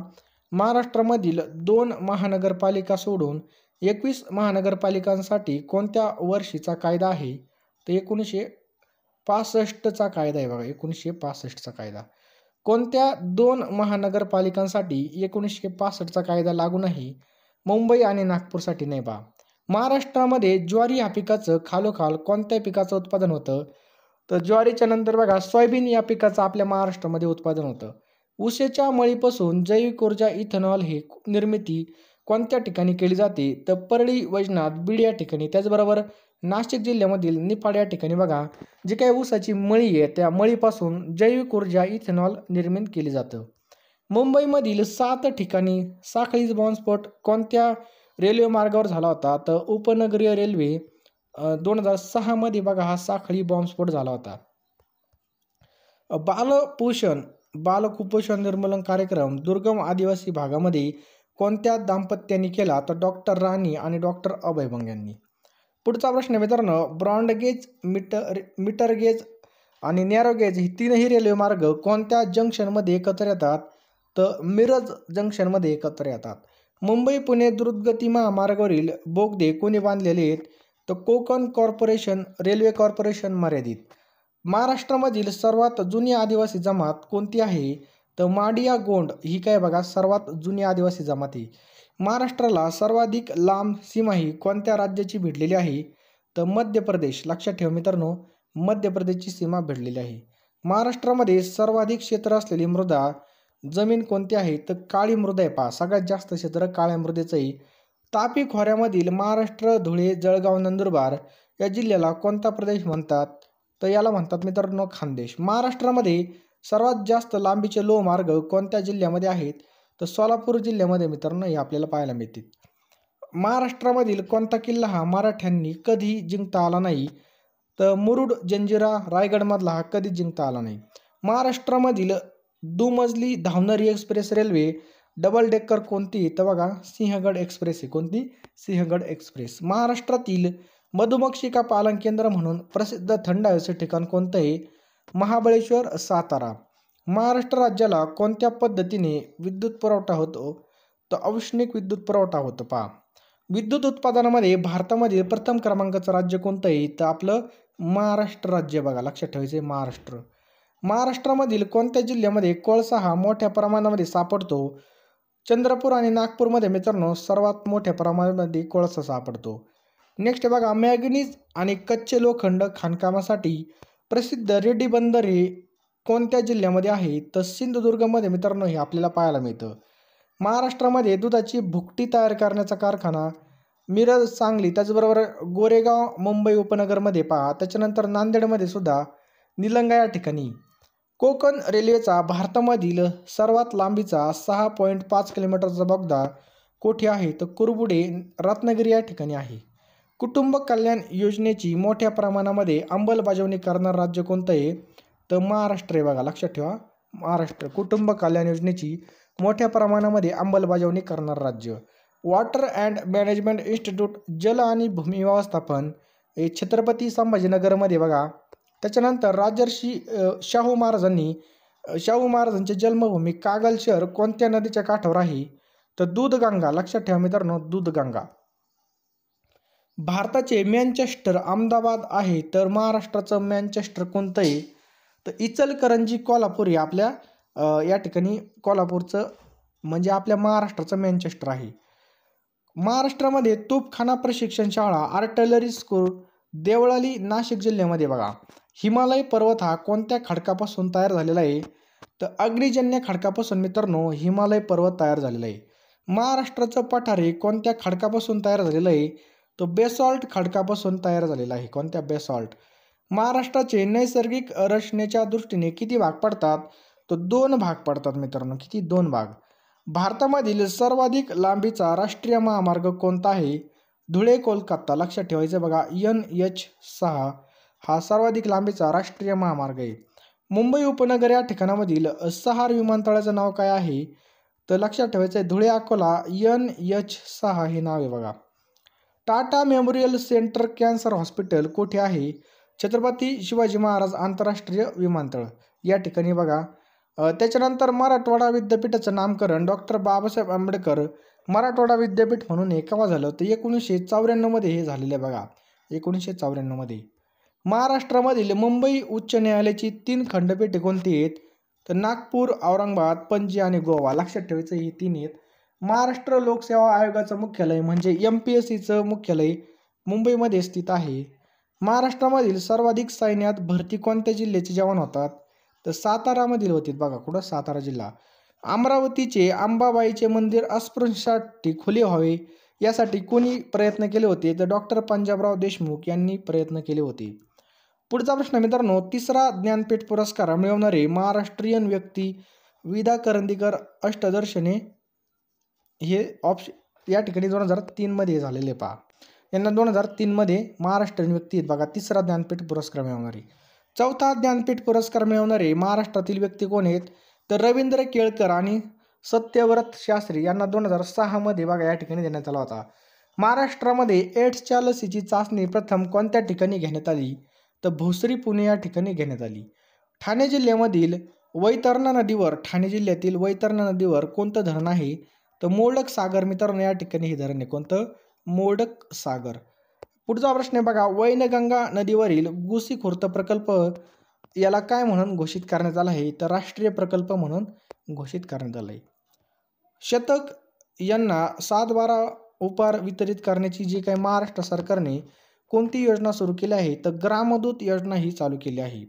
महाराष्ट्रामधील 2 महानगरपालिका सोडून 21 महानगरपालिकांसाठी कोणत्या वर्षीचा कायदा आहे तर 1965चा कायदा आहे बघा. 1965चा कायदा. कोणत्या 2 महानगरपालिकांसाठी 1965चा कायदा लागू नाही मुंबई आणि नागपूरसाठी नाही बा. महाराष्ट्रामध्ये ज्वारी या पिकाचं खालोखाल कोणत्या पिकाचं उत्पादन होतं तर ज्वारीच्या नंतर बघा सोयाबीन या पिकाचं आपल्या महाराष्ट्रामध्ये उत्पादन होतं. ऊसाच्या मळीपासून जैविक ऊर्जा इथेनॉल ही निर्मिती कोणत्या ठिकाणी केली जाते तर परळी, वैजनाथ, बीड या ठिकाणी. त्याचबरोबर नाशिक जिल्ह्यामधील निफाड या ठिकाणी बघा जी काही ऊसाची मळी आहे त्या मळीपासून जैविक ऊर्जा इथेनॉल निर्मित केली जातं. मुंबईमधील 7 ठिकाणी साखळी बॉम्बस्फोट कोणत्या रेल्वे मार्गावर झाला होता तर उपनगरीय रेल्वे 2006 मध्ये बघा हा साखळी बॉम्बस्फोट झाला होता. बालकुपोषण निर्मूलन कार्यक्रम दुर्गम आदिवासी भागामध्ये कोणत्या दाम्पत्यांनी केला तर डॉक्टर राणी आणि डॉक्टर अभय बंग यांनी. पुढचा प्रश्न मित्रांनो, ब्रॉड गेज, मीटर गेज आणि नॅरो गेज ही तीनही रेल्वे मार्ग कोणत्या जंक्शनमध्ये एकत्र येतात तर मिरज जंक्शनमध्ये एकत्र येतात. मुंबई पुणे द्रुतगती महामार्गावरील बोगदे कोणी बांधलेले आहेत तर कोकण कॉर्पोरेशन रेल्वे कॉर्पोरेशन मर्यादित. महाराष्ट्रामधील सर्वात जुनी आदिवासी जमात कोणती आहे तर माडिया गोंड ही काय बघा सर्वात जुनी आदिवासी जमात आहे. महाराष्ट्राला सर्वाधिक लांब सीमा ही कोणत्या राज्याची भिडलेली आहे तर मध्य प्रदेश. लक्षात ठेवा मित्रांनो मध्य प्रदेशची सीमा भिडलेली आहे. महाराष्ट्रामध्ये सर्वाधिक क्षेत्र असलेली मृदा जमीन कोणती आहे तर काळी मृदा आहे पहा. सगळ्यात जास्त क्षेत्र काळ्या मृदेचं आहे तापी खोऱ्यामधील महाराष्ट्र, धुळे, जळगाव, नंदुरबार या जिल्ह्याला कोणता प्रदेश म्हणतात? तर याला म्हणतात मित्रांनो खानदेश. महाराष्ट्रामध्ये सर्वात जास्त लांबीचे लोहमार्ग कोणत्या जिल्ह्यामध्ये आहेत? तर सोलापूर जिल्ह्यामध्ये मित्रांनो हे आपल्याला पाहायला मिळतील. महाराष्ट्रामधील कोणता किल्ला हा मराठ्यांनी कधी जिंकता आला नाही? तर मुरुड जंजिरा रायगडमधला हा कधीच जिंकता आला नाही. महाराष्ट्रामधील दुमजली धावणारी एक्सप्रेस रेल्वे डबल डेकर कोणती? तर बघा सिंहगड एक्सप्रेस आहे. कोणती? सिंहगड एक्सप्रेस. महाराष्ट्रातील मधुमक्षिका पालन केंद्र म्हणून प्रसिद्ध थंड हवेचे ठिकाण कोणतं आहे? महाबळेश्वर, सातारा. महाराष्ट्र राज्याला कोणत्या पद्धतीने विद्युत पुरवठा होतो? तर औष्णिक विद्युत पुरवठा होतो. पहा, विद्युत उत्पादनामध्ये भारतामध्ये प्रथम क्रमांकाचं राज्य कोणतं आहे? तर आपलं महाराष्ट्र राज्य. बघा लक्षात ठेवायचं आहे महाराष्ट्र. महाराष्ट्रामधील कोणत्या जिल्ह्यामध्ये कोळसा हा मोठ्या प्रमाणामध्ये सापडतो? चंद्रपूर आणि नागपूरमध्ये मित्रांनो सर्वात मोठ्या प्रमाणामध्ये कोळसा सापडतो. नेक्स्ट बघा, मॅंगनीज आणि कच्चे लोखंड खाणकामासाठी प्रसिद्ध रेड्डी बंदर हे कोणत्या जिल्ह्यामध्ये आहे? तर सिंधुदुर्गमध्ये मित्रांनो हे आपल्याला पाहायला मिळतं. महाराष्ट्रामध्ये दुधाची भुकटी तयार करण्याचा कारखाना मिरज, सांगली, त्याचबरोबर गोरेगाव, मुंबई उपनगरमध्ये पहा. त्याच्यानंतर नांदेडमध्ये सुद्धा निलंगा या ठिकाणी. कोकण रेल्वेचा भारतामधील सर्वात लांबीचा 6.5 किलोमीटरचा बोगदा कोठे आहे? तर कुरबुडे, रत्नागिरी या ठिकाणी आहे. कुटुंब कल्याण योजनेची मोठ्या प्रमाणामध्ये अंमलबजावणी करणारं राज्य कोणतं आहे? तर महाराष्ट्र आहे. बघा लक्षात ठेवा महाराष्ट्र. कुटुंब कल्याण योजनेची मोठ्या प्रमाणामध्ये अंमलबजावणी करणारं राज्य. वॉटर अँड मॅनेजमेंट इन्स्टिट्यूट जल आणि भूमी व्यवस्थापन हे छत्रपती संभाजीनगरमध्ये बघा. त्याच्यानंतर राजर्षी शाहू महाराजांची जन्मभूमी कागल शहर कोणत्या नदीच्या काठावर आहे? तर दूधगंगा. लक्षात ठेवा मित्रांनो दूधगंगा. भारताचे मँचेस्टर अहमदाबाद आहे, तर महाराष्ट्राचं मँचेस्टर कोणतं आहे? तर इचलकरंजी कोल्हापूर हे आपल्या या ठिकाणी कोल्हापूरचं म्हणजे आपल्या महाराष्ट्राचं मँचेस्टर आहे. महाराष्ट्रामध्ये तोफखाना प्रशिक्षण शाळा आर्टिलरी स्कूल देवळाली नाशिक जिल्ह्यामध्ये बघा. हिमालय पर्वत हा कोणत्या खडकापासून तयार झालेला आहे? तर अग्निजन्य खडकापासून मित्रांनो हिमालय पर्वत तयार झालेला आहे. महाराष्ट्राचं पठारे कोणत्या खडकापासून तयार झालेलं आहे? तो बेसॉल्ट खडकापासून तयार झालेला आहे. कोणत्या? बेसॉल्ट. महाराष्ट्राचे नैसर्गिक रचनेच्या दृष्टीने किती भाग पडतात? तो 2 भाग पडतात मित्रांनो. किती? 2 भाग. भारतामधील सर्वाधिक लांबीचा राष्ट्रीय महामार्ग कोणता आहे? धुळे कोलकाता. लक्षात ठेवायचं बघा NH6 हा सर्वाधिक लांबीचा राष्ट्रीय महामार्ग आहे. मुंबई उपनगर या ठिकाणामधील सहार विमानतळाचं नाव काय आहे? तर लक्षात ठेवायचं आहे धुळे अकोला NH6 हे नाव आहे बघा. Tata memorial centre cancer hospital कुठे आहे? छत्रपती शिवाजी महाराज आंतरराष्ट्रीय विमानतळ या ठिकाणी बघा. त्याच्यानंतर मराठवाडा विद्यापीठाचं नामकरण डॉक्टर बाबासाहेब आंबेडकर मराठवाडा विद्यापीठ म्हणून हे केव्हा झालं? तर 1994 मध्ये हे झालेलं आहे बघा. 1994 मध्ये. महाराष्ट्रामधील मुंबई उच्च न्यायालयाची 3 खंडपीठे कोणती आहेत? तर नागपूर, औरंगाबाद, पणजी आणि गोवा. लक्षात ठेवायचं ही 3 आहेत. महाराष्ट्र लोकसेवा आयोगाचं मुख्यालय म्हणजे MPSCचं मुख्यालय मुंबईमध्ये स्थित आहे. महाराष्ट्रामधील सर्वाधिक सैन्यात भरती कोणत्या जिल्ह्याचे जवान होतात? तर सातारामधील होते बघा. कुठं? सातारा जिल्हा. अमरावतीचे अंबाबाईचे मंदिर अस्पृश्यांसाठी खुले व्हावे यासाठी कोणी प्रयत्न केले होते? तर डॉक्टर पंजाबराव देशमुख यांनी प्रयत्न केले होते. पुढचा प्रश्न मित्रांनो, 3रा ज्ञानपीठ पुरस्कार मिळवणारे महाराष्ट्रीयन व्यक्ती विदा करंदीकर अष्टदर्शने हे या ठिकाणी 2003 मध्ये झालेले पहा. यांना 2003 मध्ये महाराष्ट्रीयन व्यक्ती आहेत बघा 3रा ज्ञानपीठ पुरस्कार मिळवणारे. 4था ज्ञानपीठ पुरस्कार मिळवणारे महाराष्ट्रातील व्यक्ती कोण आहेत? तर रवींद्र केळकर आणि सत्यव्रत शास्त्री यांना 2006 मध्ये बघा या ठिकाणी देण्यात आला होता. महाराष्ट्रामध्ये एड्सच्या लसीची चाचणी प्रथम कोणत्या ठिकाणी घेण्यात आली? तर भोसरी, पुणे या ठिकाणी घेण्यात आली. ठाणे जिल्ह्यातील वैतरणा नदीवर कोणतं धरण आहे? तर मोडक सागर मित्रांनो या ठिकाणी हे धरण आहे. कोणतं? मोडक सागर. पुढचा प्रश्न आहे बघा, वैनगंगा नदीवरील गुसी खुर्द प्रकल्प याला काय म्हणून घोषित करण्यात आला आहे? तर राष्ट्रीय प्रकल्प म्हणून घोषित करण्यात आला आहे. शतक यांना 7-12 उपहार वितरित करण्याची जी काही महाराष्ट्र सरकारने कोणती योजना सुरू केली आहे? तर ग्रामदूत योजना ही चालू केली आहे.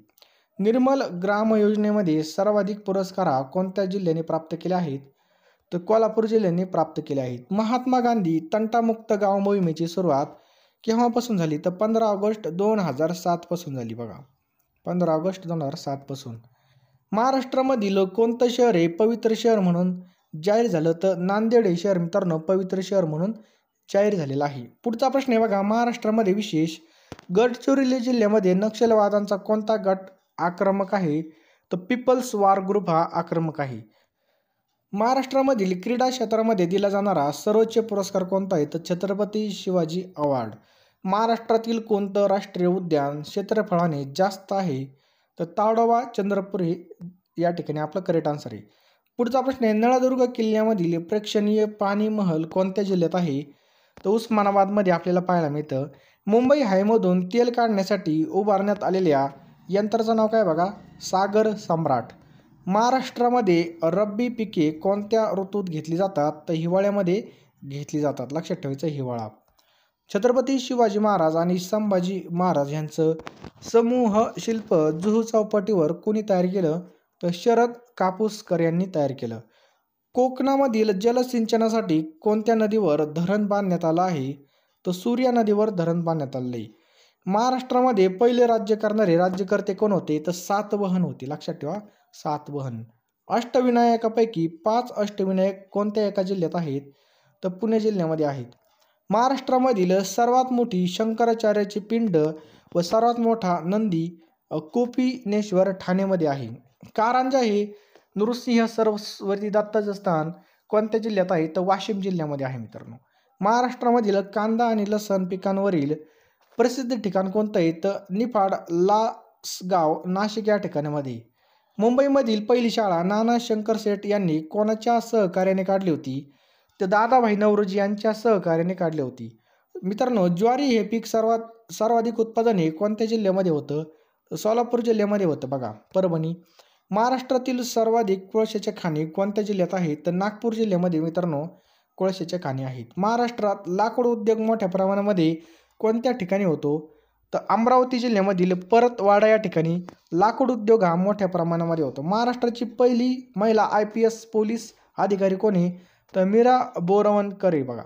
निर्मल ग्राम योजनेमध्ये सर्वाधिक पुरस्कार कोणत्या जिल्ह्याने प्राप्त केले आहेत? तर कोल्हापूर जिल्ह्याने प्राप्त केले आहेत. महात्मा गांधी तंटामुक्त गाव मोहिमेची सुरुवात केव्हापासून झाली? तर 15 ऑगस्ट 2007 पासून झाली बघा. 15 ऑगस्ट 2007 पासून. महाराष्ट्रामधील कोणतं शहर हे पवित्र शहर म्हणून जाहीर झालं? तर नांदेड हे शहर मित्रांनो पवित्र शहर म्हणून जाहीर झालेलं आहे. पुढचा प्रश्न आहे बघा. महाराष्ट्रामध्ये विशेष गडचिरोली जिल्ह्यामध्ये नक्षलवादांचा कोणता गट आक्रमक आहे? तर पीपल्स वॉर ग्रुप हा आक्रमक आहे. महाराष्ट्रामधील क्रीडा क्षेत्रामध्ये दिला जाणारा सर्वोच्च पुरस्कार कोणता आहे? तर छत्रपती शिवाजी अवॉर्ड. महाराष्ट्रातील कोणतं राष्ट्रीय उद्यान क्षेत्रफळाने जास्त आहे? तर ताडोबा चंद्रपूर हे या ठिकाणी आपलं करेक्ट आन्सर आहे. पुढचा प्रश्न आहे. नळदुर्ग किल्ल्यामधील प्रेक्षणीय पाणी महल कोणत्या जिल्ह्यात आहे? तर उस्मानाबादमध्ये आपल्याला पाहायला मिळतं. मुंबई हायमधून तेल काढण्यासाठी उभारण्यात आलेल्या यंत्राचं नाव काय बघा? सागर सम्राट. महाराष्ट्रामध्ये रब्बी पिके कोणत्या ऋतूत घेतली जातात? तर हिवाळ्यामध्ये घेतली जातात. लक्षात ठेवायचं हिवाळा. छत्रपती शिवाजी महाराज आणि संभाजी महाराज यांचं समूह शिल्प जुहू चौपाटीवर कोणी तयार केलं? तर शरद कापूसकर यांनी तयार केलं. कोकणामधील जलसिंचनासाठी कोणत्या नदीवर धरण बांधण्यात आलं आहे? तर सूर्या नदीवर धरण बांधण्यात आलं आहे. महाराष्ट्रामध्ये पहिले राज्य करणारे राज्यकर्ते कोण होते? तर सातवहन होते. लक्षात ठेवा सातवहन. अष्टविनायकापैकी 5 अष्टविनायक कोणत्या एका जिल्ह्यात आहेत? तर पुणे जिल्ह्यामध्ये आहेत. महाराष्ट्रामधील सर्वात मोठी शंकराचार्याची पिंड व सर्वात मोठा नंदी कोपिनेश्वर ठाणेमध्ये आहे. कारंजा हे नृसिंह सरस्वती दत्ताचं स्थान कोणत्या जिल्ह्यात आहे? तर वाशिम जिल्ह्यामध्ये आहे मित्रांनो. महाराष्ट्रामधील कांदा आणि लसण पिकांवरील प्रसिद्ध ठिकाण कोणतं आहे? तर निफाड लासगाव नाशिक या ठिकाणामध्ये. मुंबईमधील पहिली शाळा नाना शंकरशेठ यांनी कोणाच्या सहकार्याने काढली होती? तर दादाभाई नौरोजी यांच्या सहकार्याने काढली होती. मित्रांनो ज्वारी हे पीक सर्वाधिक उत्पादन हे कोणत्या जिल्ह्यामध्ये होतं? सोलापूर जिल्ह्यामध्ये होतं बघा. परभणी. महाराष्ट्रातील सर्वाधिक कोळशाच्या खाणी कोणत्या जिल्ह्यात आहेत? तर नागपूर जिल्ह्यामध्ये मित्रांनो कोळशाच्या खाणी आहेत. महाराष्ट्रात लाकूड उद्योग मोठ्या प्रमाणामध्ये कोणत्या ठिकाणी होतो? तर अमरावती जिल्ह्यामधील परतवाडा या ठिकाणी लाकूड उद्योग हा मोठ्या प्रमाणामध्ये होतो. महाराष्ट्राची पहिली महिला IPS पोलीस अधिकारी कोण आहे? तर मीरा बोरवणकर आहे बघा.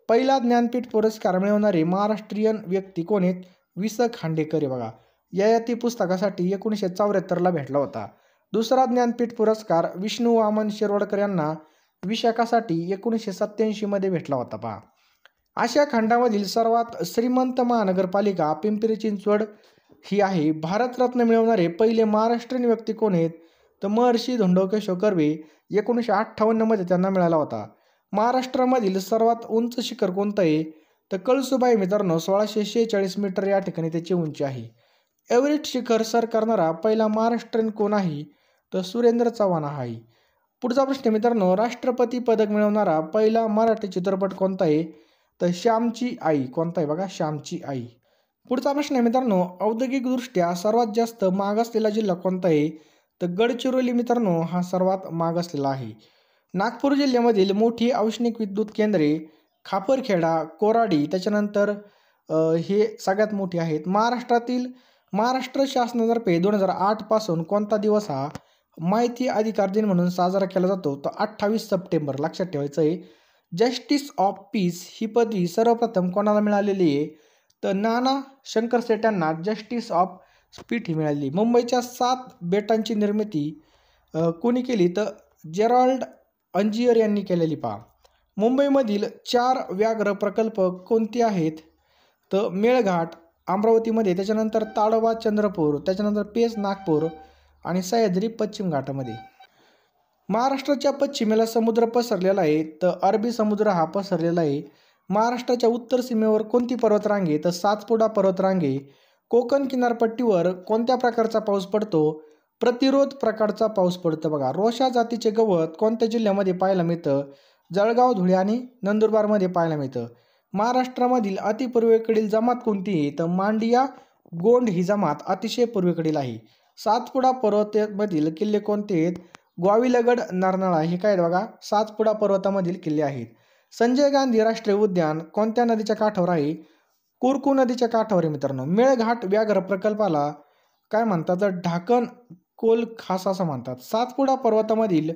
पहिला ज्ञानपीठ पुरस्कार मिळवणारे महाराष्ट्रीयन व्यक्ती कोण आहेत? वि. स. खांडेकर आहे बघा. ययाती पुस्तकासाठी 1974ला भेटला होता. दुसरा ज्ञानपीठ पुरस्कार विष्णू वामन शिरवाडकर यांना विशाखासाठी 1987 मध्ये भेटला होता पहा. आशिया खंडामधील सर्वात श्रीमंत महानगरपालिका पिंपरी चिंचवड ही आहे. भारतरत्न मिळवणारे पहिले महाराष्ट्रीयन व्यक्ती कोण आहेत? तर महर्षी धोंडो केशव कर्वे. 1958 मध्ये त्यांना मिळाला होता. महाराष्ट्रामधील सर्वात उंच शिखर कोणतं आहे? तर कळसुबाई मित्रांनो 1646 मीटर या ठिकाणी त्याची उंची आहे. एव्हरेस्ट शिखर सर करणारा पहिला महाराष्ट्रीयन कोण आहे? तर सुरेंद्र चव्हाण आहे. पुढचा प्रश्न मित्रांनो. राष्ट्रपती पदक मिळवणारा पहिला मराठी चित्रपट कोणता आहे? तर श्यामची आई. कोणता आहे बघा? श्यामची आई. पुढचा प्रश्न आहे मित्रांनो. औद्योगिकदृष्ट्या सर्वात जास्त मागासलेला जिल्हा कोणता आहे? तर गडचिरोली मित्रांनो हा सर्वात मागासलेला आहे. नागपूर जिल्ह्यामधील मोठी औष्णिक विद्युत केंद्रे खापरखेडा, कोराडी त्याच्यानंतर हे सगळ्यात मोठी आहेत. महाराष्ट्र शासनातर्फे 2008 पासून कोणता दिवस हा माहिती अधिकार दिन म्हणून साजरा केला जातो? तर 28 सप्टेंबर. लक्षात ठेवायचं आहे. जस्टिस ऑफ पीस ही पदवी सर्वप्रथम कोणाला मिळालेली आहे? तर नाना शंकरशेठ यांना जस्टिस ऑफ पीस ही मिळाली. मुंबईच्या 7 बेटांची निर्मिती कोणी केली? तर जेरॉल्ड अंजियर यांनी केलेली पहा. मुंबईमधील 4 व्याघ्र प्रकल्प कोणते आहेत? तर मेळघाट अमरावतीमध्ये, त्याच्यानंतर ताडोबा चंद्रपूर, त्याच्यानंतर पेस नागपूर आणि सह्याद्री पश्चिम घाटामध्ये. महाराष्ट्राच्या पश्चिमेला समुद्र पसरलेला आहे तर अरबी समुद्र हा पसरलेला आहे. महाराष्ट्राच्या उत्तर सीमेवर कोणती पर्वतरांग आहे? तर सातपुडा पर्वतरांग आहे. कोकण किनारपट्टीवर कोणत्या प्रकारचा पाऊस पडतो? प्रतिरोध प्रकारचा पाऊस पडतो बघा. रोशा जातीचे गवत कोणत्या जिल्ह्यामध्ये पाहायला मिळतं? जळगाव, धुळे आणि नंदुरबारमध्ये पाहायला मिळतं. महाराष्ट्रामधील अतिपूर्वेकडील जमात कोणती आहे? तर मांडिया गोंड ही जमात अतिशय पूर्वेकडील आहे. सातपुडा पर्वतामधील किल्ले कोणते आहेत? ग्वाविलगड, नरनाळा हे काय बघा सातपुडा पर्वतामधील किल्ले आहेत. संजय गांधी राष्ट्रीय उद्यान कोणत्या नदीच्या काठावर आहे? कुरकू नदीच्या काठावर आहे मित्रांनो. मेळघाट व्याघ्र प्रकल्पाला काय म्हणतात? तर ढाकण कोल खास असं म्हणतात. सातपुडा पर्वतामधील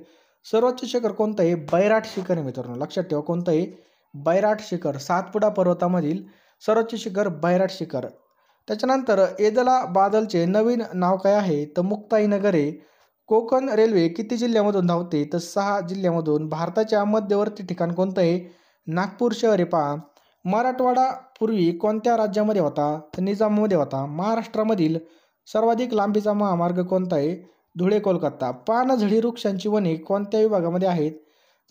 सर्वोच्च शिखर कोणतं आहे? बैराट शिखर आहे मित्रांनो, लक्षात ठेवा कोणतं आहे? बैराट शिखर. सातपुडा पर्वतामधील सर्वोच्च शिखर बैराट शिखर. त्याच्यानंतर एदला बादलचे नवीन नाव काय आहे? तर मुक्ताईनगर आहे. कोकण रेल्वे किती जिल्ह्यामधून धावते? तर 6 जिल्ह्यामधून. भारताच्या मध्यवर्ती ठिकाण कोणतं आहे? नागपूर शहर आहे पहा. मराठवाडा पूर्वी कोणत्या राज्यामध्ये होता? तर निजाममध्ये होता. महाराष्ट्रामधील सर्वाधिक लांबीचा महामार्ग कोणता आहे? धुळे कोलकाता. पानझडी वृक्षांची वने कोणत्या विभागामध्ये आहेत?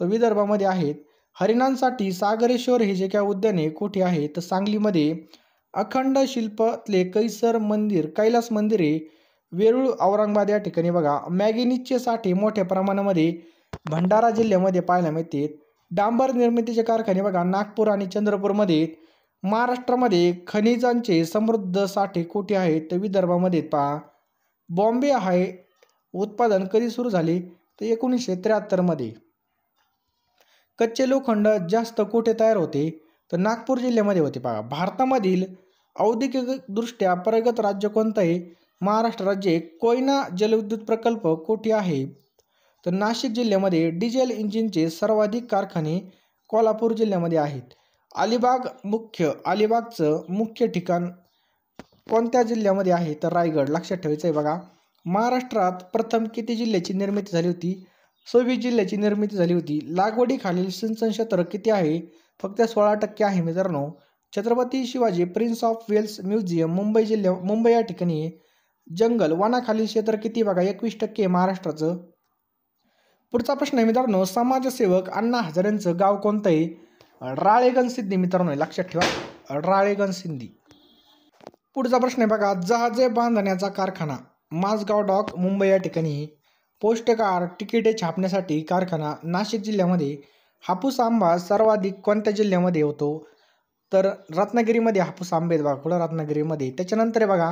तर विदर्भामध्ये आहेत. हरिणांसाठी सागरेश्वर हे जे काय उद्यान आहे कुठे आहे? तर सांगलीमध्ये. अखंड शिल्पातले कैसर मंदिर कैलास मंदिर आहे वेरूळ औरंगाबाद या ठिकाणी बघा. मॅंगनीजचे साठे मोठ्या प्रमाणामध्ये भंडारा जिल्ह्यामध्ये पाहायला मिळते. डांबर निर्मितीचे कारखाने बघा नागपूर आणि चंद्रपूरमध्ये. महाराष्ट्रामध्ये खनिजांचे समृद्ध साठे कुठे आहेत? तर विदर्भामध्ये पहा. बॉम्बे आहे उत्पादन कधी सुरू झाले? तर 1973 मध्ये. कच्चे लोखंड जास्त कुठे तयार होते? तर नागपूर जिल्ह्यामध्ये होते पहा. भारतामधील औद्योगिकदृष्ट्या प्रगत राज्य कोणतं आहे? महाराष्ट्र राज्य आहे. कोयना जलविद्युत प्रकल्प कुठे आहे? तर नाशिक जिल्ह्यामध्ये. डिझेल इंजिनचे सर्वाधिक कारखाने कोल्हापूर जिल्ह्यामध्ये आहेत. अलिबागचं मुख्य ठिकाण कोणत्या जिल्ह्यामध्ये आहे? तर रायगड. लक्षात ठेवायचं आहे बघा. महाराष्ट्रात प्रथम किती जिल्ह्याची निर्मिती झाली होती? 26 जिल्ह्याची निर्मिती झाली होती. लागवडीखालील सिंचन क्षेत्र किती आहे? फक्त 16% आहे मित्रांनो. Chhatrapati Shivaji prince of Wales museum Mumbai या ठिकाणी आहे. जंगल वनाखालील क्षेत्र किती बघा? 21% महाराष्ट्राचं. पुढचा प्रश्न आहे मित्रांनो, समाजसेवक अण्णा हजारेंचं गाव कोणतं आहे? राळेगणसिद्धी मित्रांनो, लक्षात ठेवा राळेगणसिद्धी. पुढचा प्रश्न आहे बघा, जहाजे बांधण्याचा कारखाना माझगाव डॉक मुंबई या ठिकाणी. पोस्टकार्ड तिकिटे छापण्यासाठी कारखाना नाशिक जिल्ह्यामध्ये. हापूस आंबा सर्वाधिक कोणत्या जिल्ह्यामध्ये होतो? तर रत्नागिरीमध्ये हापूस आंबे बघा कुठं? रत्नागिरीमध्ये. त्याच्यानंतर आहे बघा,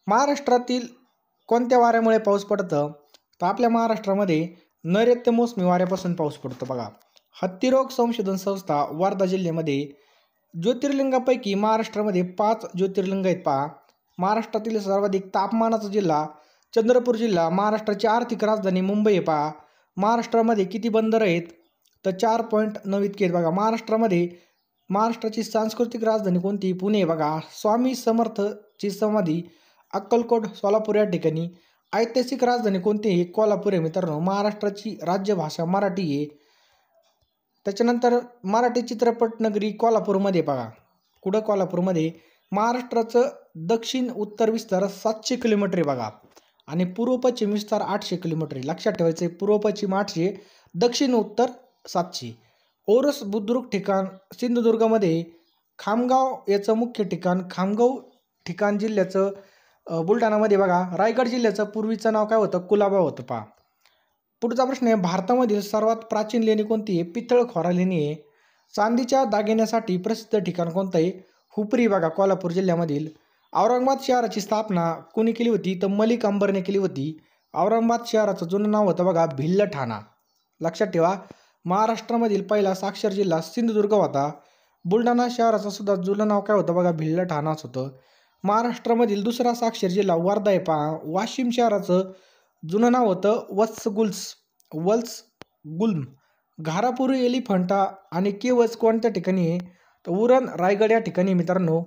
महाराष्ट्रातील कोणत्या वाऱ्यामुळे पाऊस पडतं? तर आपल्या महाराष्ट्रामध्ये नैऋत्य मोसमी वाऱ्यापासून पाऊस पडतो बघा. हत्तीरोग संशोधन संस्था वर्धा जिल्ह्यामध्ये. ज्योतिर्लिंगापैकी महाराष्ट्रामध्ये 5 ज्योतिर्लिंग आहेत पहा. महाराष्ट्रातील सर्वाधिक तापमानाचा जिल्हा चंद्रपूर जिल्हा. महाराष्ट्राची आर्थिक राजधानी मुंबई आहे पहा. महाराष्ट्रामध्ये किती बंदर आहेत? तर 4.9 इतके आहेत बघा. महाराष्ट्राची सांस्कृतिक राजधानी कोणती? पुणे आहे बघा. स्वामी समर्थची समाधी अक्कलकोट सोलापूर या ठिकाणी. ऐतिहासिक राजधानी कोणती आहे? कोल्हापूर आहे मित्रांनो. महाराष्ट्राची राज्यभाषा मराठी आहे. त्याच्यानंतर मराठी चित्रपट नगरी कोल्हापूरमध्ये बघा. कुठं? कोल्हापूरमध्ये. महाराष्ट्राचं दक्षिण उत्तर विस्तार 700 किलोमीटर आहे बघा आणि पूर्व पश्चिम विस्तार 800 किलोमीटर आहे. लक्षात ठेवायचं आहे, पूर्व पश्चिम 800, दक्षिण उत्तर 700. ओरस बुद्रुक ठिकाण सिंधुदुर्गमध्ये. खामगाव याचं मुख्य ठिकाण खामगाव ठिकाण जिल्ह्याचं बुलढाणामध्ये बघा. रायगड जिल्ह्याचं पूर्वीचं नाव काय होतं? कुलाबा होतं पहा. पुढचा प्रश्न आहे, भारतामधील सर्वात प्राचीन लेणी कोणती आहे? पितळखोरा लेणी आहे. चांदीच्या दागिन्यासाठी प्रसिद्ध ठिकाण कोणतं आहे? हुपरी बघा कोल्हापूर जिल्ह्यामधील. औरंगाबाद शहराची स्थापना कोणी केली होती? तर मलिक अंबरने केली होती. औरंगाबाद शहराचं जुनं नाव होतं बघा भिल्लठाणा. लक्षात ठेवा. महाराष्ट्रामधील पहिला साक्षर जिल्हा सिंधुदुर्ग होता. बुलढाणा शहराचं सुद्धा जुनं नाव काय होतं बघा? भिल्लठाणाच होतं. महाराष्ट्रामधील दुसरा साक्षर जिल्हा वर्धा आहे पहा. वाशिम शहराचं जुनं नाव होतं वत्सगुल्म. घारापुरी एलिफंटा आणि केवच कोणत्या ठिकाणी आहे? तर उरण रायगड या ठिकाणी मित्रांनो.